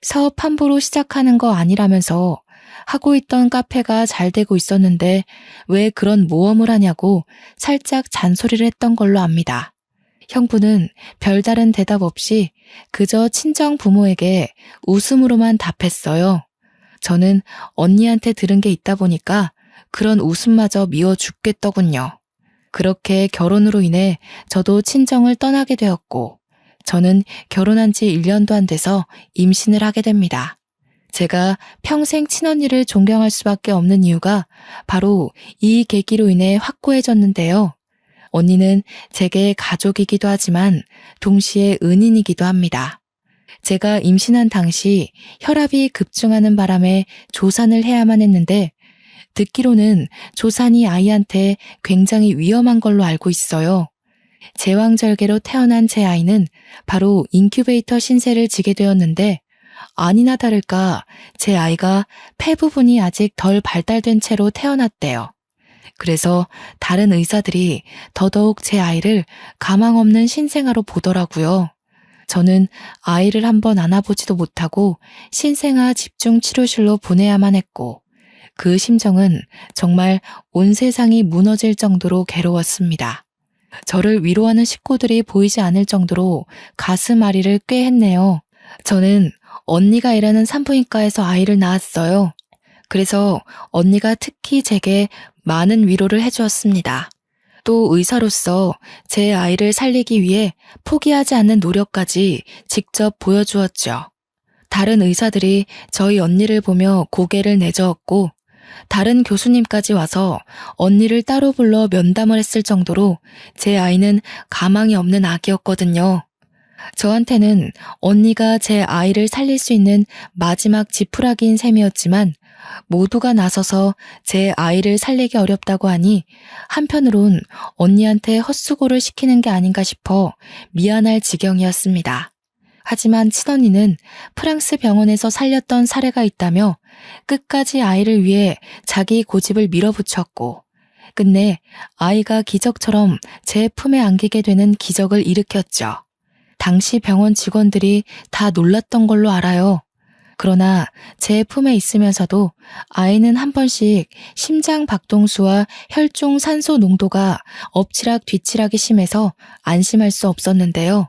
사업 함부로 시작하는 거 아니라면서 하고 있던 카페가 잘 되고 있었는데 왜 그런 모험을 하냐고 살짝 잔소리를 했던 걸로 압니다. 형부는 별다른 대답 없이 그저 친정 부모에게 웃음으로만 답했어요. 저는 언니한테 들은 게 있다 보니까 그런 웃음마저 미워 죽겠더군요. 그렇게 결혼으로 인해 저도 친정을 떠나게 되었고 저는 결혼한 지 1년도 안 돼서 임신을 하게 됩니다. 제가 평생 친언니를 존경할 수밖에 없는 이유가 바로 이 계기로 인해 확고해졌는데요. 언니는 제게 가족이기도 하지만 동시에 은인이기도 합니다. 제가 임신한 당시 혈압이 급증하는 바람에 조산을 해야만 했는데 듣기로는 조산이 아이한테 굉장히 위험한 걸로 알고 있어요. 제왕절개로 태어난 제 아이는 바로 인큐베이터 신세를 지게 되었는데 아니나 다를까 제 아이가 폐 부분이 아직 덜 발달된 채로 태어났대요. 그래서 다른 의사들이 더더욱 제 아이를 가망 없는 신생아로 보더라고요. 저는 아이를 한번 안아보지도 못하고 신생아 집중치료실로 보내야만 했고 그 심정은 정말 온 세상이 무너질 정도로 괴로웠습니다. 저를 위로하는 식구들이 보이지 않을 정도로 가슴 아리를 꽤 했네요. 저는 언니가 일하는 산부인과에서 아이를 낳았어요. 그래서 언니가 특히 제게 많은 위로를 해주었습니다. 또 의사로서 제 아이를 살리기 위해 포기하지 않는 노력까지 직접 보여주었죠. 다른 의사들이 저희 언니를 보며 고개를 내저었고 다른 교수님까지 와서 언니를 따로 불러 면담을 했을 정도로 제 아이는 가망이 없는 아기였거든요. 저한테는 언니가 제 아이를 살릴 수 있는 마지막 지푸라기인 셈이었지만 모두가 나서서 제 아이를 살리기 어렵다고 하니 한편으론 언니한테 헛수고를 시키는 게 아닌가 싶어 미안할 지경이었습니다. 하지만 친언니는 프랑스 병원에서 살렸던 사례가 있다며 끝까지 아이를 위해 자기 고집을 밀어붙였고 끝내 아이가 기적처럼 제 품에 안기게 되는 기적을 일으켰죠. 당시 병원 직원들이 다 놀랐던 걸로 알아요. 그러나 제 품에 있으면서도 아이는 한 번씩 심장 박동수와 혈중 산소 농도가 엎치락 뒤치락이 심해서 안심할 수 없었는데요.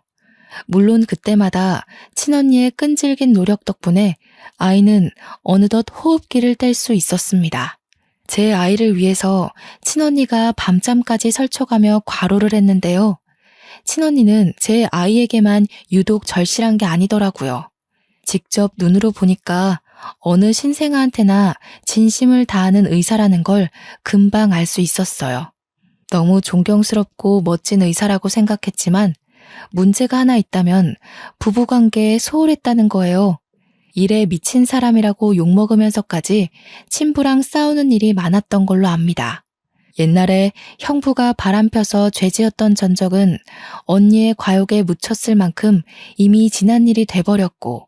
물론 그때마다 친언니의 끈질긴 노력 덕분에 아이는 어느덧 호흡기를 뗄 수 있었습니다. 제 아이를 위해서 친언니가 밤잠까지 설쳐가며 과로를 했는데요. 친언니는 제 아이에게만 유독 절실한 게 아니더라고요. 직접 눈으로 보니까 어느 신생아한테나 진심을 다하는 의사라는 걸 금방 알 수 있었어요. 너무 존경스럽고 멋진 의사라고 생각했지만 문제가 하나 있다면 부부관계에 소홀했다는 거예요. 일에 미친 사람이라고 욕먹으면서까지 친부랑 싸우는 일이 많았던 걸로 압니다. 옛날에 형부가 바람펴서 죄지었던 전적은 언니의 과욕에 묻혔을 만큼 이미 지난 일이 돼버렸고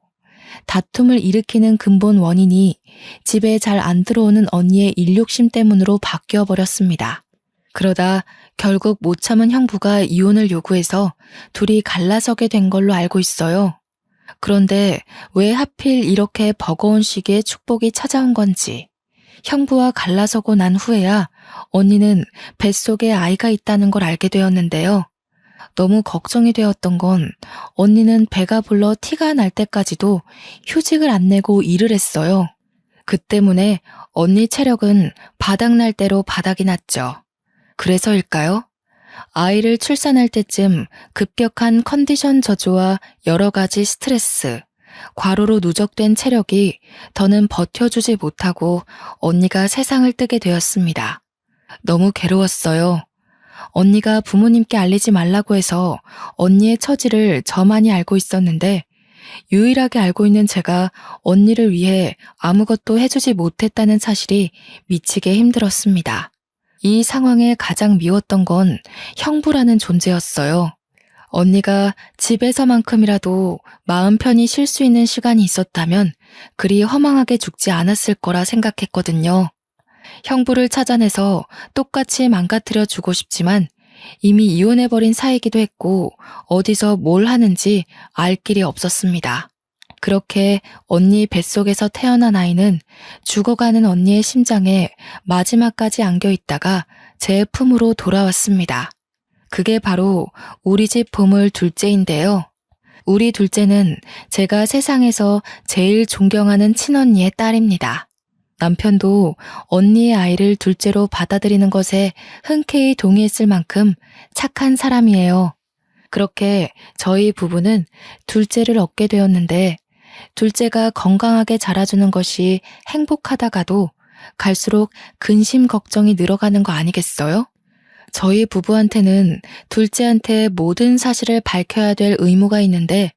다툼을 일으키는 근본 원인이 집에 잘 안 들어오는 언니의 일욕심 때문으로 바뀌어버렸습니다. 그러다 결국 못 참은 형부가 이혼을 요구해서 둘이 갈라서게 된 걸로 알고 있어요. 그런데 왜 하필 이렇게 버거운 시기에 축복이 찾아온 건지 형부와 갈라서고 난 후에야 언니는 뱃속에 아이가 있다는 걸 알게 되었는데요. 너무 걱정이 되었던 건 언니는 배가 불러 티가 날 때까지도 휴직을 안 내고 일을 했어요. 그 때문에 언니 체력은 바닥날 대로 바닥이 났죠. 그래서일까요? 아이를 출산할 때쯤 급격한 컨디션 저조와 여러 가지 스트레스, 과로로 누적된 체력이 더는 버텨주지 못하고 언니가 세상을 뜨게 되었습니다. 너무 괴로웠어요. 언니가 부모님께 알리지 말라고 해서 언니의 처지를 저만이 알고 있었는데 유일하게 알고 있는 제가 언니를 위해 아무것도 해주지 못했다는 사실이 미치게 힘들었습니다. 이 상황에 가장 미웠던 건 형부라는 존재였어요. 언니가 집에서만큼이라도 마음 편히 쉴 수 있는 시간이 있었다면 그리 허망하게 죽지 않았을 거라 생각했거든요. 형부를 찾아내서 똑같이 망가뜨려 주고 싶지만 이미 이혼해버린 사이기도 했고 어디서 뭘 하는지 알 길이 없었습니다. 그렇게 언니 뱃속에서 태어난 아이는 죽어가는 언니의 심장에 마지막까지 안겨있다가 제 품으로 돌아왔습니다. 그게 바로 우리 집 보물 둘째인데요. 우리 둘째는 제가 세상에서 제일 존경하는 친언니의 딸입니다. 남편도 언니의 아이를 둘째로 받아들이는 것에 흔쾌히 동의했을 만큼 착한 사람이에요. 그렇게 저희 부부는 둘째를 얻게 되었는데 둘째가 건강하게 자라주는 것이 행복하다가도 갈수록 근심 걱정이 늘어가는 거 아니겠어요? 저희 부부한테는 둘째한테 모든 사실을 밝혀야 될 의무가 있는데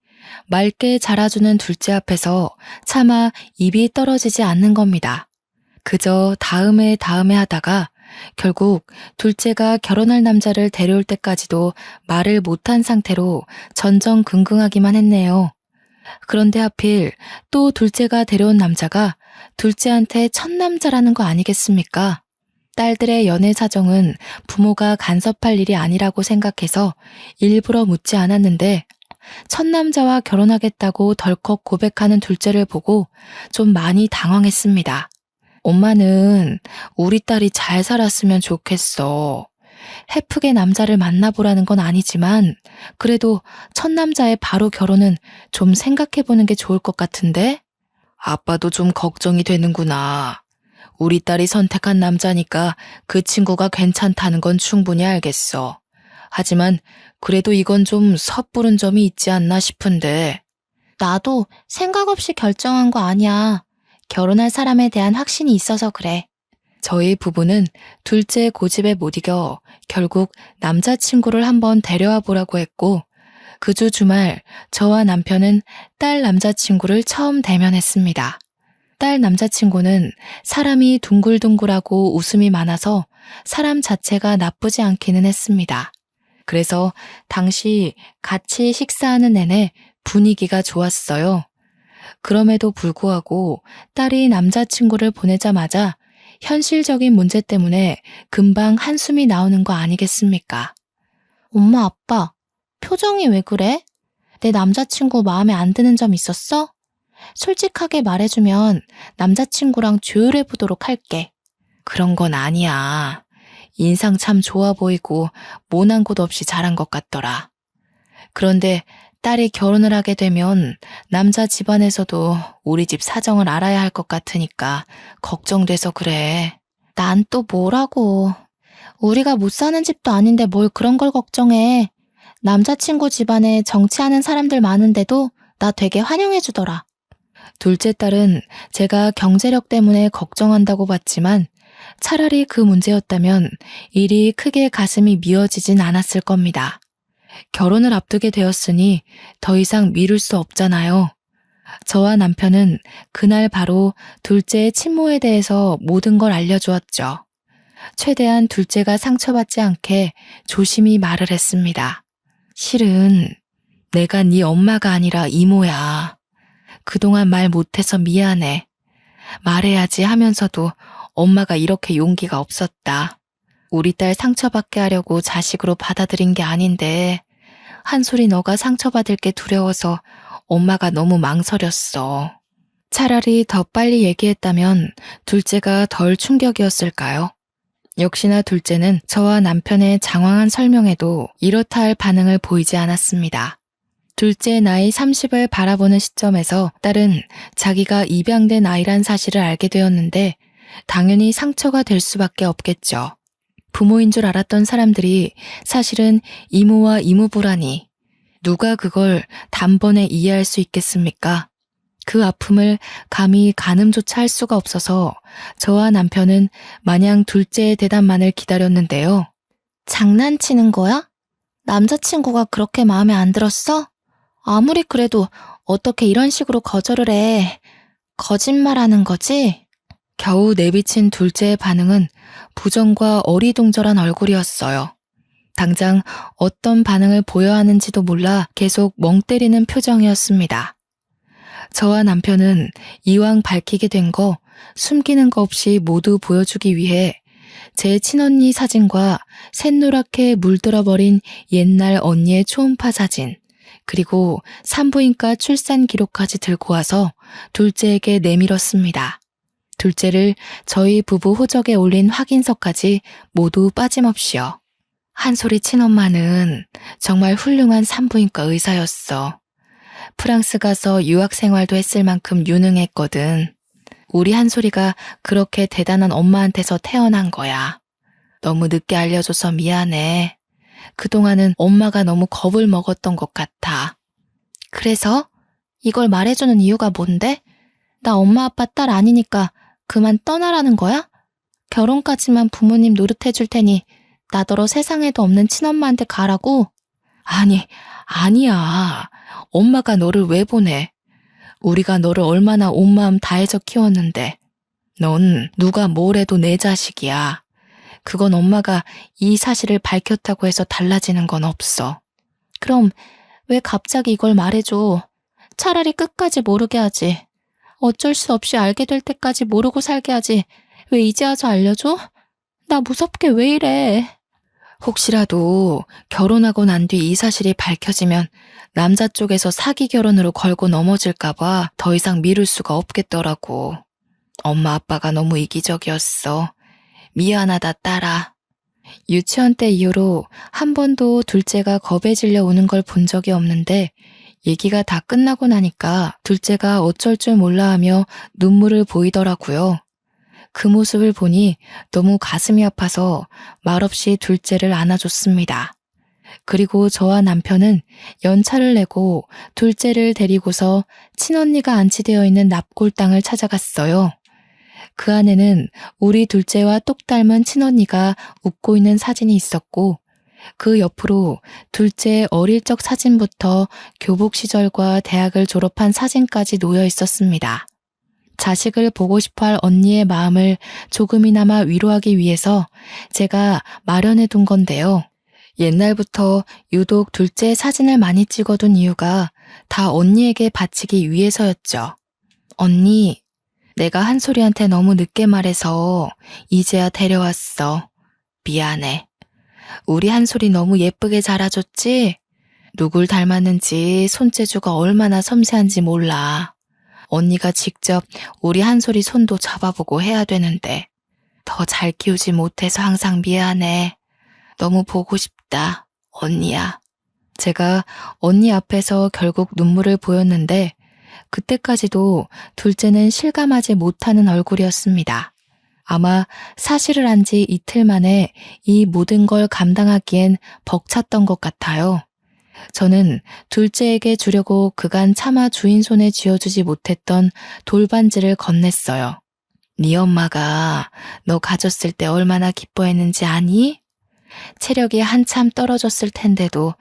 맑게 자라주는 둘째 앞에서 차마 입이 떨어지지 않는 겁니다. 그저 다음에 하다가 결국 둘째가 결혼할 남자를 데려올 때까지도 말을 못한 상태로 전전긍긍하기만 했네요. 그런데 하필 또 둘째가 데려온 남자가 둘째한테 첫 남자라는 거 아니겠습니까? 딸들의 연애 사정은 부모가 간섭할 일이 아니라고 생각해서 일부러 묻지 않았는데 첫 남자와 결혼하겠다고 덜컥 고백하는 둘째를 보고 좀 많이 당황했습니다. 엄마는 우리 딸이 잘 살았으면 좋겠어. 해프게 남자를 만나보라는 건 아니지만 그래도 첫 남자의 바로 결혼은 좀 생각해보는 게 좋을 것 같은데? 아빠도 좀 걱정이 되는구나. 우리 딸이 선택한 남자니까 그 친구가 괜찮다는 건 충분히 알겠어. 하지만 그래도 이건 좀 섣부른 점이 있지 않나 싶은데. 나도 생각 없이 결정한 거 아니야. 결혼할 사람에 대한 확신이 있어서 그래. 저희 부부는 둘째 고집에 못 이겨 결국 남자친구를 한번 데려와 보라고 했고, 그 주 주말 저와 남편은 딸 남자친구를 처음 대면했습니다. 딸 남자친구는 사람이 둥글둥글하고 웃음이 많아서 사람 자체가 나쁘지 않기는 했습니다. 그래서 당시 같이 식사하는 내내 분위기가 좋았어요. 그럼에도 불구하고 딸이 남자친구를 보내자마자 현실적인 문제 때문에 금방 한숨이 나오는 거 아니겠습니까? 엄마, 아빠, 표정이 왜 그래? 내 남자친구 마음에 안 드는 점 있었어? 솔직하게 말해주면 남자친구랑 조율해보도록 할게. 그런 건 아니야. 인상 참 좋아 보이고 모난 곳 없이 잘한 것 같더라. 그런데 딸이 결혼을 하게 되면 남자 집안에서도 우리 집 사정을 알아야 할 것 같으니까 걱정돼서 그래. 난 또 뭐라고. 우리가 못 사는 집도 아닌데 뭘 그런 걸 걱정해. 남자친구 집안에 정치하는 사람들 많은데도 나 되게 환영해주더라. 둘째 딸은 제가 경제력 때문에 걱정한다고 봤지만 차라리 그 문제였다면 일이 크게 가슴이 미어지진 않았을 겁니다. 결혼을 앞두게 되었으니 더 이상 미룰 수 없잖아요. 저와 남편은 그날 바로 둘째의 친모에 대해서 모든 걸 알려주었죠. 최대한 둘째가 상처받지 않게 조심히 말을 했습니다. 실은 내가 네 엄마가 아니라 이모야. 그동안 말 못해서 미안해. 말해야지 하면서도 엄마가 이렇게 용기가 없었다. 우리 딸 상처받게 하려고 자식으로 받아들인 게 아닌데 한솔이 너가 상처받을 게 두려워서 엄마가 너무 망설였어. 차라리 더 빨리 얘기했다면 둘째가 덜 충격이었을까요? 역시나 둘째는 저와 남편의 장황한 설명에도 이렇다 할 반응을 보이지 않았습니다. 둘째 나이 30을 바라보는 시점에서 딸은 자기가 입양된 아이란 사실을 알게 되었는데 당연히 상처가 될 수밖에 없겠죠. 부모인 줄 알았던 사람들이 사실은 이모와 이모부라니 누가 그걸 단번에 이해할 수 있겠습니까? 그 아픔을 감히 가늠조차 할 수가 없어서 저와 남편은 마냥 둘째의 대답만을 기다렸는데요. 장난치는 거야? 남자친구가 그렇게 마음에 안 들었어? 아무리 그래도 어떻게 이런 식으로 거절을 해. 거짓말하는 거지? 겨우 내비친 둘째의 반응은 부정과 어리둥절한 얼굴이었어요. 당장 어떤 반응을 보여야 하는지도 몰라 계속 멍 때리는 표정이었습니다. 저와 남편은 이왕 밝히게 된 거 숨기는 거 없이 모두 보여주기 위해 제 친언니 사진과 샛노랗게 물들어버린 옛날 언니의 초음파 사진, 그리고 산부인과 출산 기록까지 들고 와서 둘째에게 내밀었습니다. 둘째를 저희 부부 호적에 올린 확인서까지 모두 빠짐없이요. 한솔이 친엄마는 정말 훌륭한 산부인과 의사였어. 프랑스 가서 유학 생활도 했을 만큼 유능했거든. 우리 한솔이가 그렇게 대단한 엄마한테서 태어난 거야. 너무 늦게 알려줘서 미안해. 그동안은 엄마가 너무 겁을 먹었던 것 같아. 그래서? 이걸 말해주는 이유가 뭔데? 나 엄마 아빠 딸 아니니까 그만 떠나라는 거야? 결혼까지만 부모님 노릇해줄 테니 나더러 세상에도 없는 친엄마한테 가라고? 아니야. 엄마가 너를 왜 보내? 우리가 너를 얼마나 온 마음 다해서 키웠는데. 넌 누가 뭘 해도 내 자식이야. 그건 엄마가 이 사실을 밝혔다고 해서 달라지는 건 없어. 그럼 왜 갑자기 이걸 말해줘? 차라리 끝까지 모르게 하지. 어쩔 수 없이 알게 될 때까지 모르고 살게 하지. 왜 이제 와서 알려줘? 나 무섭게 왜 이래? 혹시라도 결혼하고 난 뒤 이 사실이 밝혀지면 남자 쪽에서 사기 결혼으로 걸고 넘어질까봐 더 이상 미룰 수가 없겠더라고. 엄마 아빠가 너무 이기적이었어. 미안하다 딸아. 유치원 때 이후로 한 번도 둘째가 겁에 질려 우는 걸 본 적이 없는데 얘기가 다 끝나고 나니까 둘째가 어쩔 줄 몰라 하며 눈물을 보이더라고요. 그 모습을 보니 너무 가슴이 아파서 말없이 둘째를 안아줬습니다. 그리고 저와 남편은 연차를 내고 둘째를 데리고서 친언니가 안치되어 있는 납골당을 찾아갔어요. 그 안에는 우리 둘째와 똑 닮은 친언니가 웃고 있는 사진이 있었고, 그 옆으로 둘째의 어릴 적 사진부터 교복 시절과 대학을 졸업한 사진까지 놓여 있었습니다. 자식을 보고 싶어 할 언니의 마음을 조금이나마 위로하기 위해서 제가 마련해 둔 건데요. 옛날부터 유독 둘째 사진을 많이 찍어둔 이유가 다 언니에게 바치기 위해서였죠. 언니, 내가 한솔이한테 너무 늦게 말해서 이제야 데려왔어. 미안해. 우리 한솔이 너무 예쁘게 자라줬지? 누굴 닮았는지 손재주가 얼마나 섬세한지 몰라. 언니가 직접 우리 한솔이 손도 잡아보고 해야 되는데 더 잘 키우지 못해서 항상 미안해. 너무 보고 싶다, 언니야. 제가 언니 앞에서 결국 눈물을 보였는데 그때까지도 둘째는 실감하지 못하는 얼굴이었습니다. 아마 사실을 안 지 이틀 만에 이 모든 걸 감당하기엔 벅찼던 것 같아요. 저는 둘째에게 주려고 그간 차마 주인 손에 쥐어주지 못했던 돌반지를 건넸어요. 네 엄마가 너 가졌을 때 얼마나 기뻐했는지 아니? 체력이 한참 떨어졌을 텐데도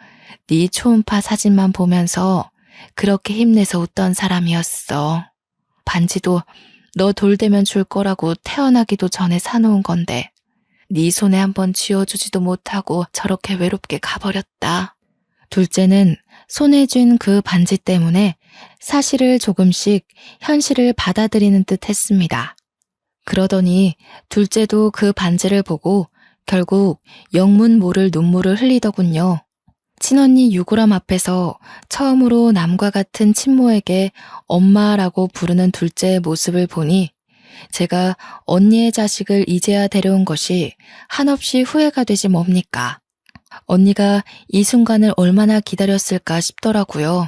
네 초음파 사진만 보면서 그렇게 힘내서 웃던 사람이었어. 반지도 너 돌되면 줄 거라고 태어나기도 전에 사놓은 건데 네 손에 한번 쥐어주지도 못하고 저렇게 외롭게 가버렸다. 둘째는 손에 쥔 그 반지 때문에 사실을 조금씩 현실을 받아들이는 듯 했습니다. 그러더니 둘째도 그 반지를 보고 결국 영문 모를 눈물을 흘리더군요. 친언니 유구람 앞에서 처음으로 남과 같은 친모에게 엄마라고 부르는 둘째의 모습을 보니 제가 언니의 자식을 이제야 데려온 것이 한없이 후회가 되지 뭡니까? 언니가 이 순간을 얼마나 기다렸을까 싶더라고요.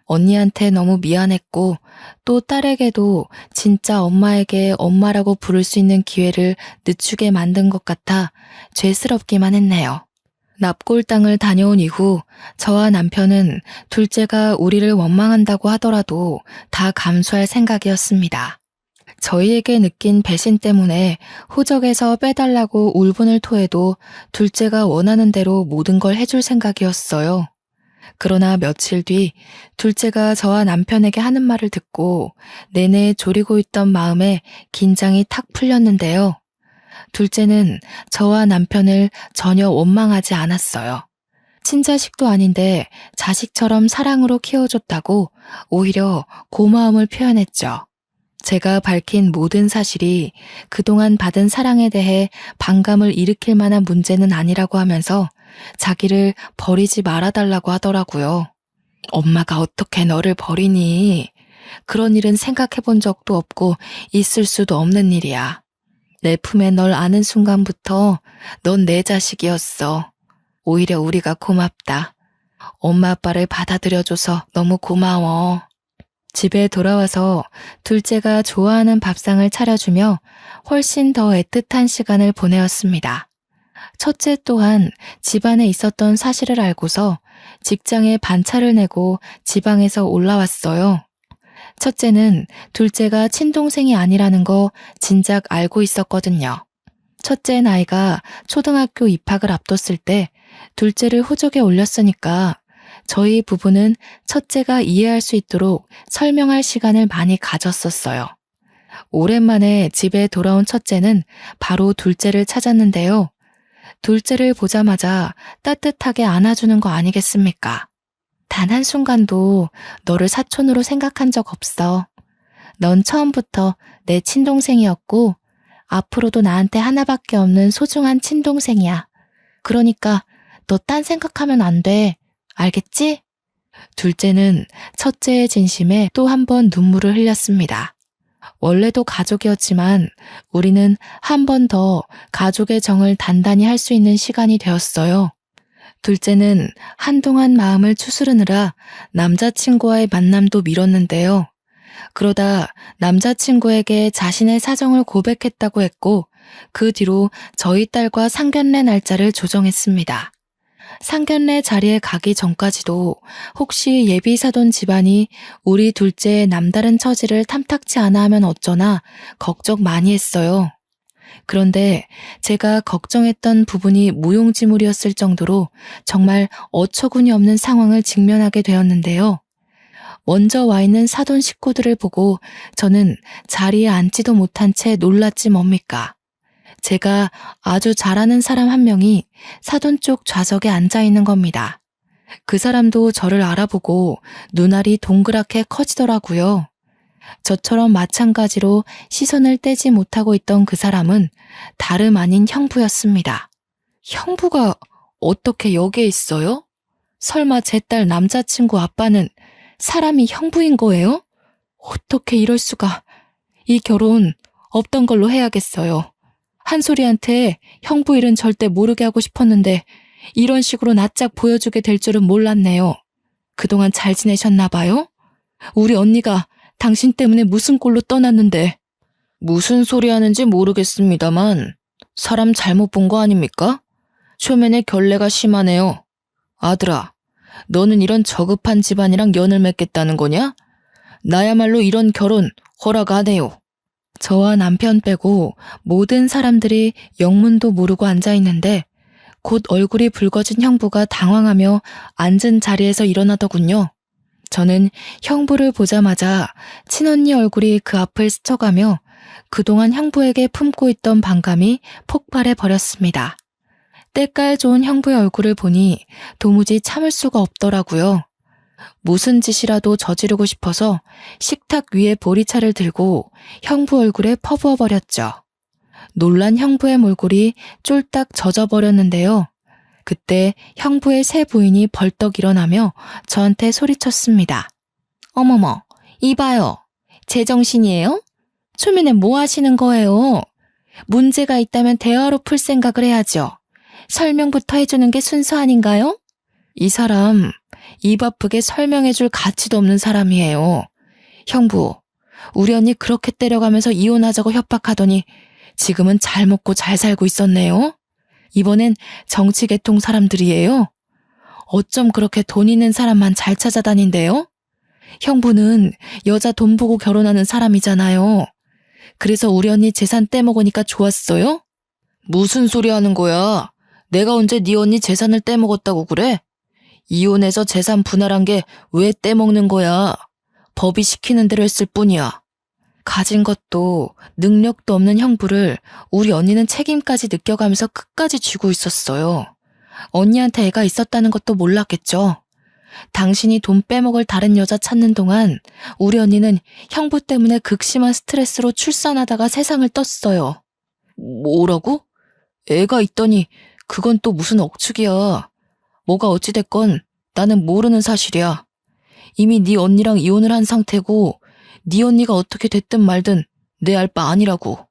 언니한테 너무 미안했고 또 딸에게도 진짜 엄마에게 엄마라고 부를 수 있는 기회를 늦추게 만든 것 같아 죄스럽기만 했네요. 납골당을 다녀온 이후 저와 남편은 둘째가 우리를 원망한다고 하더라도 다 감수할 생각이었습니다. 저희에게 느낀 배신 때문에 호적에서 빼달라고 울분을 토해도 둘째가 원하는 대로 모든 걸 해줄 생각이었어요. 그러나 며칠 뒤 둘째가 저와 남편에게 하는 말을 듣고 내내 졸이고 있던 마음에 긴장이 탁 풀렸는데요. 둘째는 저와 남편을 전혀 원망하지 않았어요. 친자식도 아닌데 자식처럼 사랑으로 키워줬다고 오히려 고마움을 표현했죠. 제가 밝힌 모든 사실이 그동안 받은 사랑에 대해 반감을 일으킬 만한 문제는 아니라고 하면서 자기를 버리지 말아달라고 하더라고요. 엄마가 어떻게 너를 버리니? 그런 일은 생각해 본 적도 없고 있을 수도 없는 일이야. 내 품에 널 안은 순간부터 넌 내 자식이었어. 오히려 우리가 고맙다. 엄마 아빠를 받아들여줘서 너무 고마워. 집에 돌아와서 둘째가 좋아하는 밥상을 차려주며 훨씬 더 애틋한 시간을 보내었습니다. 첫째 또한 집안에 있었던 사실을 알고서 직장에 반차를 내고 지방에서 올라왔어요. 첫째는 둘째가 친동생이 아니라는 거 진작 알고 있었거든요. 첫째 나이가 초등학교 입학을 앞뒀을 때 둘째를 호적에 올렸으니까 저희 부부는 첫째가 이해할 수 있도록 설명할 시간을 많이 가졌었어요. 오랜만에 집에 돌아온 첫째는 바로 둘째를 찾았는데요. 둘째를 보자마자 따뜻하게 안아주는 거 아니겠습니까? 단 한순간도 너를 사촌으로 생각한 적 없어. 넌 처음부터 내 친동생이었고 앞으로도 나한테 하나밖에 없는 소중한 친동생이야. 그러니까 너 딴 생각하면 안 돼. 알겠지? 둘째는 첫째의 진심에 또 한 번 눈물을 흘렸습니다. 원래도 가족이었지만 우리는 한 번 더 가족의 정을 단단히 할 수 있는 시간이 되었어요. 둘째는 한동안 마음을 추스르느라 남자친구와의 만남도 미뤘는데요. 그러다 남자친구에게 자신의 사정을 고백했다고 했고 그 뒤로 저희 딸과 상견례 날짜를 조정했습니다. 상견례 자리에 가기 전까지도 혹시 예비 사돈 집안이 우리 둘째의 남다른 처지를 탐탁치 않아 하면 어쩌나 걱정 많이 했어요. 그런데 제가 걱정했던 부분이 무용지물이었을 정도로 정말 어처구니 없는 상황을 직면하게 되었는데요. 먼저 와 있는 사돈 식구들을 보고 저는 자리에 앉지도 못한 채 놀랐지 뭡니까. 제가 아주 잘 아는 사람 한 명이 사돈 쪽 좌석에 앉아 있는 겁니다. 그 사람도 저를 알아보고 눈알이 동그랗게 커지더라고요. 저처럼 마찬가지로 시선을 떼지 못하고 있던 그 사람은 다름 아닌 형부였습니다. 형부가 어떻게 여기에 있어요? 설마 제 딸 남자친구 아빠는 사람이 형부인 거예요? 어떻게 이럴 수가. 이 결혼 없던 걸로 해야겠어요. 한솔이한테 형부 일은 절대 모르게 하고 싶었는데 이런 식으로 낯짝 보여주게 될 줄은 몰랐네요. 그동안 잘 지내셨나 봐요? 우리 언니가 당신 때문에 무슨 꼴로 떠났는데. 무슨 소리 하는지 모르겠습니다만 사람 잘못 본 거 아닙니까? 초면에 결례가 심하네요. 아들아, 너는 이런 저급한 집안이랑 연을 맺겠다는 거냐? 나야말로 이런 결혼 허락 안 해요. 저와 남편 빼고 모든 사람들이 영문도 모르고 앉아있는데 곧 얼굴이 붉어진 형부가 당황하며 앉은 자리에서 일어나더군요. 저는 형부를 보자마자 친언니 얼굴이 그 앞을 스쳐가며 그동안 형부에게 품고 있던 반감이 폭발해 버렸습니다. 때깔 좋은 형부의 얼굴을 보니 도무지 참을 수가 없더라고요. 무슨 짓이라도 저지르고 싶어서 식탁 위에 보리차를 들고 형부 얼굴에 퍼부어 버렸죠. 놀란 형부의 몰골이 쫄딱 젖어버렸는데요. 그때 형부의 새 부인이 벌떡 일어나며 저한테 소리쳤습니다. 어머머, 이봐요. 제정신이에요? 초면에 뭐 하시는 거예요? 문제가 있다면 대화로 풀 생각을 해야죠. 설명부터 해주는 게 순서 아닌가요? 이 사람 입 아프게 설명해줄 가치도 없는 사람이에요. 형부, 우리 언니 그렇게 때려가면서 이혼하자고 협박하더니 지금은 잘 먹고 잘 살고 있었네요. 이번엔 정치계통 사람들이에요. 어쩜 그렇게 돈 있는 사람만 잘 찾아다닌대요? 형부는 여자 돈 보고 결혼하는 사람이잖아요. 그래서 우리 언니 재산 떼먹으니까 좋았어요? 무슨 소리 하는 거야? 내가 언제 네 언니 재산을 떼먹었다고 그래? 이혼해서 재산 분할한 게 왜 떼먹는 거야? 법이 시키는 대로 했을 뿐이야. 가진 것도 능력도 없는 형부를 우리 언니는 책임까지 느껴가면서 끝까지 쥐고 있었어요. 언니한테 애가 있었다는 것도 몰랐겠죠. 당신이 돈 빼먹을 다른 여자 찾는 동안 우리 언니는 형부 때문에 극심한 스트레스로 출산하다가 세상을 떴어요. 뭐라고? 애가 있더니 그건 또 무슨 억측이야. 뭐가 어찌됐건 나는 모르는 사실이야. 이미 네 언니랑 이혼을 한 상태고 네 언니가 어떻게 됐든 말든 내 알 바 아니라고.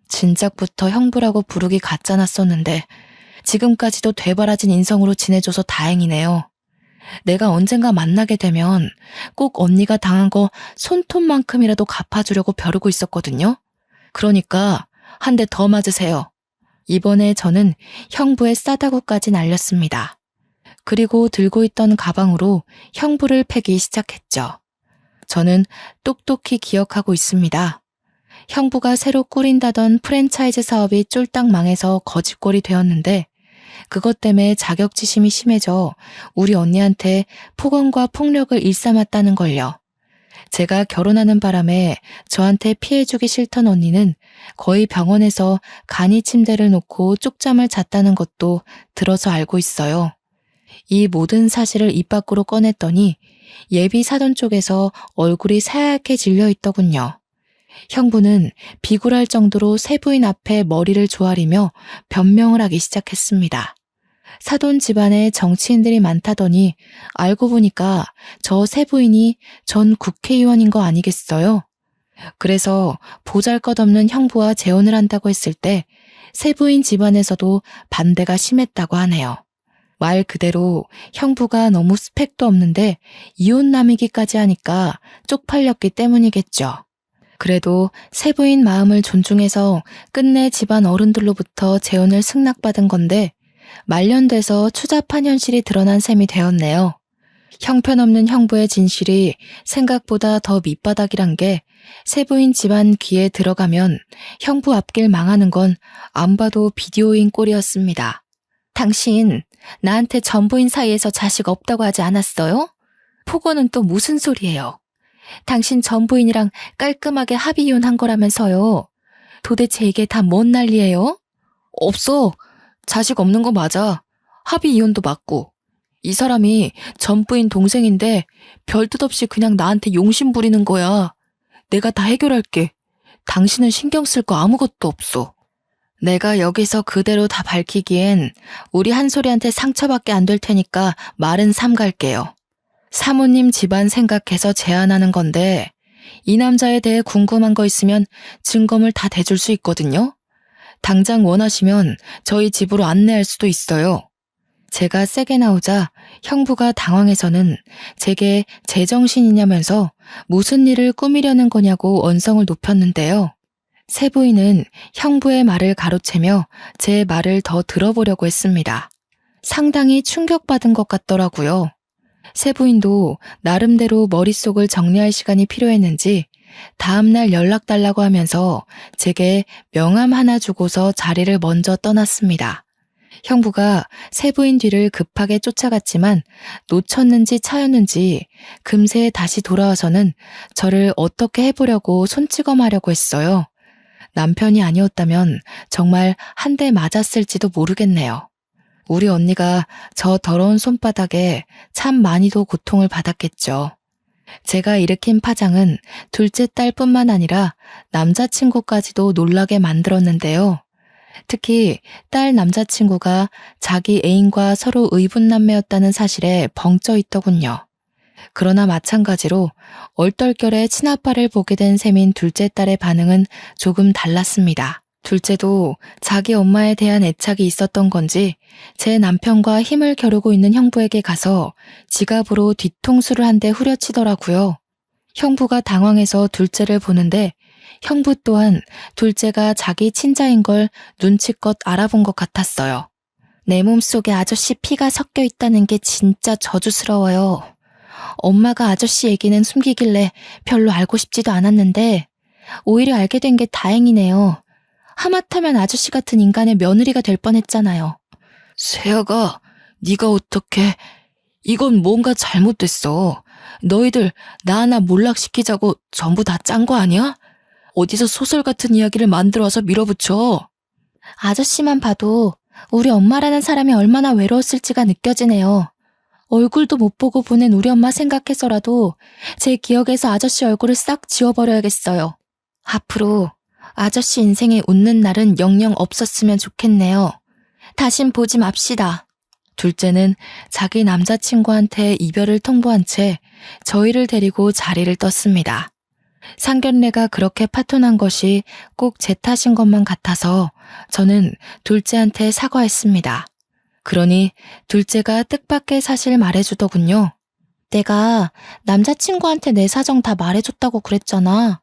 진작부터 형부라고 부르기 가짜났었는데 지금까지도 되바라진 인성으로 지내줘서 다행이네요. 내가 언젠가 만나게 되면 꼭 언니가 당한 거 손톱만큼이라도 갚아주려고 벼르고 있었거든요. 그러니까 한 대 더 맞으세요. 이번에 저는 형부의 싸다구까지 날렸습니다. 그리고 들고 있던 가방으로 형부를 패기 시작했죠. 저는 똑똑히 기억하고 있습니다. 형부가 새로 꾸린다던 프랜차이즈 사업이 쫄딱 망해서 거짓골이 되었는데 그것 때문에 자격지심이 심해져 우리 언니한테 폭언과 폭력을 일삼았다는 걸요. 제가 결혼하는 바람에 저한테 피해주기 싫던 언니는 거의 병원에서 간이 침대를 놓고 쪽잠을 잤다는 것도 들어서 알고 있어요. 이 모든 사실을 입 밖으로 꺼냈더니 예비 사돈 쪽에서 얼굴이 새하얗게 질려 있더군요. 형부는 비굴할 정도로 새 부인 앞에 머리를 조아리며 변명을 하기 시작했습니다. 사돈 집안에 정치인들이 많다더니 알고 보니까 저 새 부인이 전 국회의원인 거 아니겠어요? 그래서 보잘것없는 형부와 재혼을 한다고 했을 때 새 부인 집안에서도 반대가 심했다고 하네요. 말 그대로 형부가 너무 스펙도 없는데 이혼남이기까지 하니까 쪽팔렸기 때문이겠죠. 그래도 새 부인 마음을 존중해서 끝내 집안 어른들로부터 재혼을 승낙받은 건데 말년돼서 추잡한 현실이 드러난 셈이 되었네요. 형편없는 형부의 진실이 생각보다 더 밑바닥이란 게 세부인 집안 귀에 들어가면 형부 앞길 망하는 건 안 봐도 비디오인 꼴이었습니다. 당신 나한테 전부인 사이에서 자식 없다고 하지 않았어요? 폭언은 또 무슨 소리예요? 당신 전부인이랑 깔끔하게 합의 이혼한 거라면서요. 도대체 이게 다 뭔 난리예요? 없어. 자식 없는 거 맞아. 합의 이혼도 맞고. 이 사람이 전부인 동생인데 별 뜻 없이 그냥 나한테 용심 부리는 거야. 내가 다 해결할게. 당신은 신경 쓸 거 아무것도 없어. 내가 여기서 그대로 다 밝히기엔 우리 한솔이한테 상처밖에 안 될 테니까 말은 삼갈게요. 사모님 집안 생각해서 제안하는 건데 이 남자에 대해 궁금한 거 있으면 증거물 다 대줄 수 있거든요. 당장 원하시면 저희 집으로 안내할 수도 있어요. 제가 세게 나오자 형부가 당황해서는 제게 제정신이냐면서 무슨 일을 꾸미려는 거냐고 언성을 높였는데요. 세부인은 형부의 말을 가로채며 제 말을 더 들어보려고 했습니다. 상당히 충격받은 것 같더라고요. 세부인도 나름대로 머릿속을 정리할 시간이 필요했는지 다음날 연락 달라고 하면서 제게 명함 하나 주고서 자리를 먼저 떠났습니다. 형부가 세부인 뒤를 급하게 쫓아갔지만 놓쳤는지 차였는지 금세 다시 돌아와서는 저를 어떻게 해보려고 손찌검하려고 했어요. 남편이 아니었다면 정말 한 대 맞았을지도 모르겠네요. 우리 언니가 저 더러운 손바닥에 참 많이도 고통을 받았겠죠. 제가 일으킨 파장은 둘째 딸뿐만 아니라 남자친구까지도 놀라게 만들었는데요. 특히 딸 남자친구가 자기 애인과 서로 의분남매였다는 사실에 벙쪄 있더군요. 그러나 마찬가지로 얼떨결에 친아빠를 보게 된 셈인 둘째 딸의 반응은 조금 달랐습니다. 둘째도 자기 엄마에 대한 애착이 있었던 건지 제 남편과 힘을 겨루고 있는 형부에게 가서 지갑으로 뒤통수를 한 대 후려치더라고요. 형부가 당황해서 둘째를 보는데 형부 또한 둘째가 자기 친자인 걸 눈치껏 알아본 것 같았어요. 내 몸속에 아저씨 피가 섞여 있다는 게 진짜 저주스러워요. 엄마가 아저씨 얘기는 숨기길래 별로 알고 싶지도 않았는데 오히려 알게 된 게 다행이네요. 하마터면 아저씨 같은 인간의 며느리가 될 뻔했잖아요. 세아가 네가 어떻게... 이건 뭔가 잘못됐어. 너희들 나 하나 몰락시키자고 전부 다 짠 거 아니야? 어디서 소설 같은 이야기를 만들어서 밀어붙여. 아저씨만 봐도 우리 엄마라는 사람이 얼마나 외로웠을지가 느껴지네요. 얼굴도 못 보고 보낸 우리 엄마 생각해서라도 제 기억에서 아저씨 얼굴을 싹 지워버려야겠어요. 앞으로 아저씨 인생에 웃는 날은 영영 없었으면 좋겠네요. 다신 보지 맙시다. 둘째는 자기 남자친구한테 이별을 통보한 채 저희를 데리고 자리를 떴습니다. 상견례가 그렇게 파토난 것이 꼭 제 탓인 것만 같아서 저는 둘째한테 사과했습니다. 그러니 둘째가 뜻밖의 사실 말해주더군요. 내가 남자친구한테 내 사정 다 말해줬다고 그랬잖아.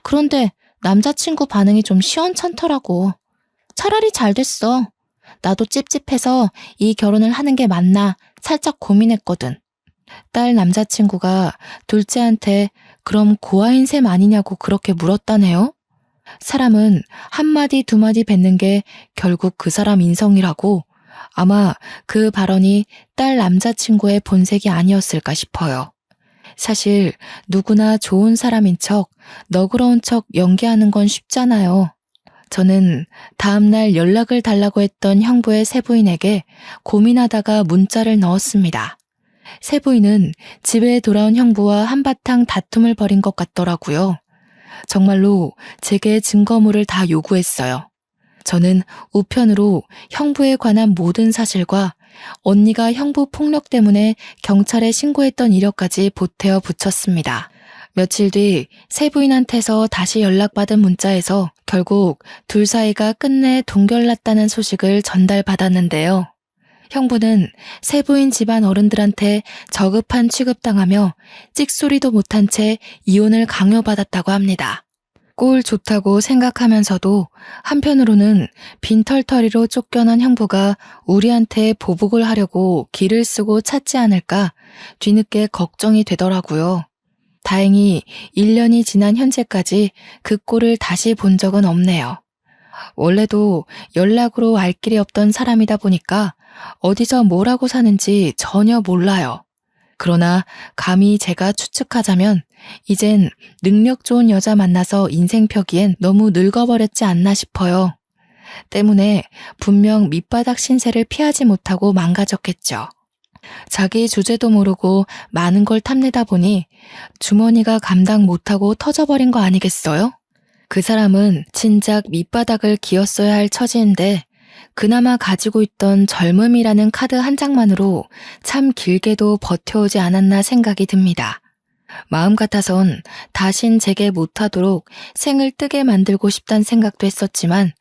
그런데 남자친구 반응이 좀 시원찮더라고. 차라리 잘 됐어. 나도 찝찝해서 이 결혼을 하는 게 맞나 살짝 고민했거든. 딸 남자친구가 둘째한테 그럼 고아인 셈 아니냐고 그렇게 물었다네요. 사람은 한마디 두마디 뱉는 게 결국 그 사람 인성이라고 아마 그 발언이 딸 남자친구의 본색이 아니었을까 싶어요. 사실 누구나 좋은 사람인 척, 너그러운 척 연기하는 건 쉽잖아요. 저는 다음날 연락을 달라고 했던 형부의 세부인에게 고민하다가 문자를 넣었습니다. 세부인은 집에 돌아온 형부와 한바탕 다툼을 벌인 것 같더라고요. 정말로 제게 증거물을 다 요구했어요. 저는 우편으로 형부에 관한 모든 사실과 언니가 형부 폭력 때문에 경찰에 신고했던 이력까지 보태어 붙였습니다. 며칠 뒤 세부인한테서 다시 연락받은 문자에서 결국 둘 사이가 끝내 동결났다는 소식을 전달받았는데요. 형부는 세부인 집안 어른들한테 저급한 취급당하며 찍소리도 못한 채 이혼을 강요받았다고 합니다. 꼴 좋다고 생각하면서도 한편으로는 빈털터리로 쫓겨난 형부가 우리한테 보복을 하려고 길을 쓰고 찾지 않을까 뒤늦게 걱정이 되더라고요. 다행히 1년이 지난 현재까지 그 꼴을 다시 본 적은 없네요. 원래도 연락으로 알 길이 없던 사람이다 보니까 어디서 뭐라고 사는지 전혀 몰라요. 그러나 감히 제가 추측하자면 이젠 능력 좋은 여자 만나서 인생 펴기엔 너무 늙어버렸지 않나 싶어요. 때문에 분명 밑바닥 신세를 피하지 못하고 망가졌겠죠. 자기 주제도 모르고 많은 걸 탐내다 보니 주머니가 감당 못하고 터져버린 거 아니겠어요? 그 사람은 진작 밑바닥을 기었어야 할 처지인데 그나마 가지고 있던 젊음이라는 카드 한 장만으로 참 길게도 버텨오지 않았나 생각이 듭니다. 마음 같아선 다신 제게 못하도록 생을 뜨게 만들고 싶단 생각도 했었지만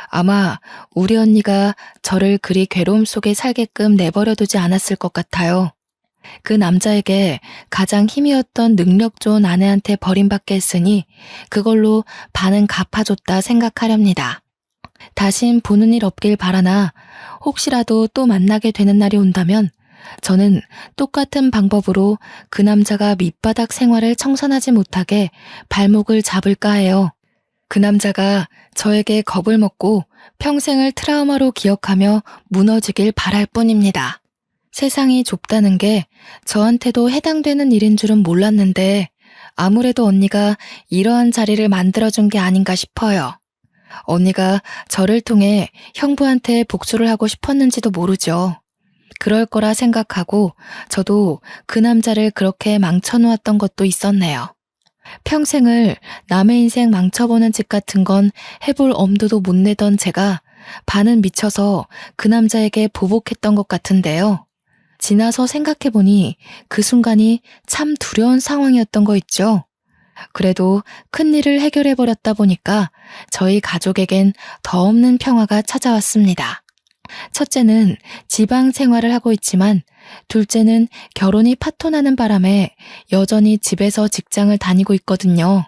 아마 우리 언니가 저를 그리 괴로움 속에 살게끔 내버려두지 않았을 것 같아요. 그 남자에게 가장 힘이었던 능력 좋은 아내한테 버림받게 했으니 그걸로 반은 갚아줬다 생각하렵니다. 다신 보는 일 없길 바라나 혹시라도 또 만나게 되는 날이 온다면 저는 똑같은 방법으로 그 남자가 밑바닥 생활을 청산하지 못하게 발목을 잡을까 해요. 그 남자가 저에게 겁을 먹고 평생을 트라우마로 기억하며 무너지길 바랄 뿐입니다. 세상이 좁다는 게 저한테도 해당되는 일인 줄은 몰랐는데 아무래도 언니가 이러한 자리를 만들어준 게 아닌가 싶어요. 언니가 저를 통해 형부한테 복수를 하고 싶었는지도 모르죠. 그럴 거라 생각하고 저도 그 남자를 그렇게 망쳐놓았던 것도 있었네요. 평생을 남의 인생 망쳐보는 짓 같은 건 해볼 엄두도 못 내던 제가 반은 미쳐서 그 남자에게 보복했던 것 같은데요. 지나서 생각해보니 그 순간이 참 두려운 상황이었던 거 있죠. 그래도 큰일을 해결해버렸다 보니까 저희 가족에겐 더 없는 평화가 찾아왔습니다. 첫째는 지방 생활을 하고 있지만 둘째는 결혼이 파토나는 바람에 여전히 집에서 직장을 다니고 있거든요.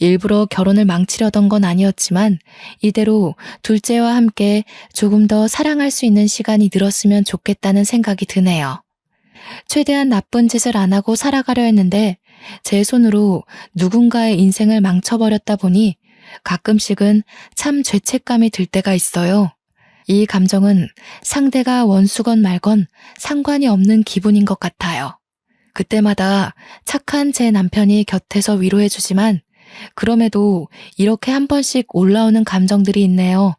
일부러 결혼을 망치려던 건 아니었지만 이대로 둘째와 함께 조금 더 사랑할 수 있는 시간이 늘었으면 좋겠다는 생각이 드네요. 최대한 나쁜 짓을 안 하고 살아가려 했는데 제 손으로 누군가의 인생을 망쳐버렸다 보니 가끔씩은 참 죄책감이 들 때가 있어요. 이 감정은 상대가 원수건 말건 상관이 없는 기분인 것 같아요. 그때마다 착한 제 남편이 곁에서 위로해주지만 그럼에도 이렇게 한 번씩 올라오는 감정들이 있네요.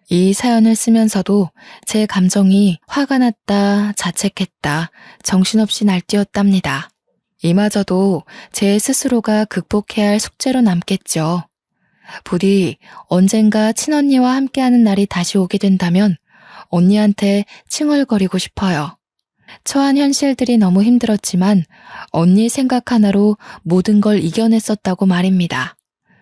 이 사연을 쓰면서도 제 감정이 화가 났다, 자책했다, 정신없이 날뛰었답니다. 이마저도 제 스스로가 극복해야 할 숙제로 남겠죠. 부디 언젠가 친언니와 함께하는 날이 다시 오게 된다면 언니한테 칭얼거리고 싶어요. 처한 현실들이 너무 힘들었지만 언니 생각 하나로 모든 걸 이겨냈었다고 말입니다.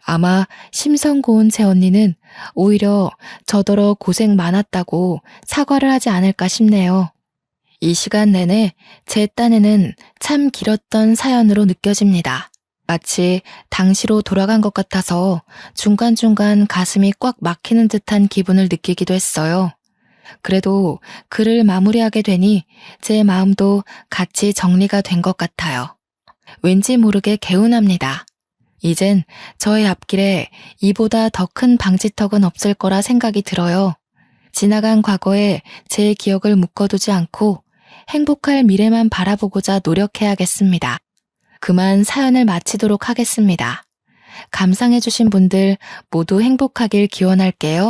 아마 심성 고운 제 언니는 오히려 저더러 고생 많았다고 사과를 하지 않을까 싶네요. 이 시간 내내 제 딴에는 참 길었던 사연으로 느껴집니다. 마치 당시로 돌아간 것 같아서 중간중간 가슴이 꽉 막히는 듯한 기분을 느끼기도 했어요. 그래도 글을 마무리하게 되니 제 마음도 같이 정리가 된 것 같아요. 왠지 모르게 개운합니다. 이젠 저의 앞길에 이보다 더 큰 방지턱은 없을 거라 생각이 들어요. 지나간 과거에 제 기억을 묶어두지 않고 행복할 미래만 바라보고자 노력해야겠습니다. 그만 사연을 마치도록 하겠습니다. 감상해주신 분들 모두 행복하길 기원할게요.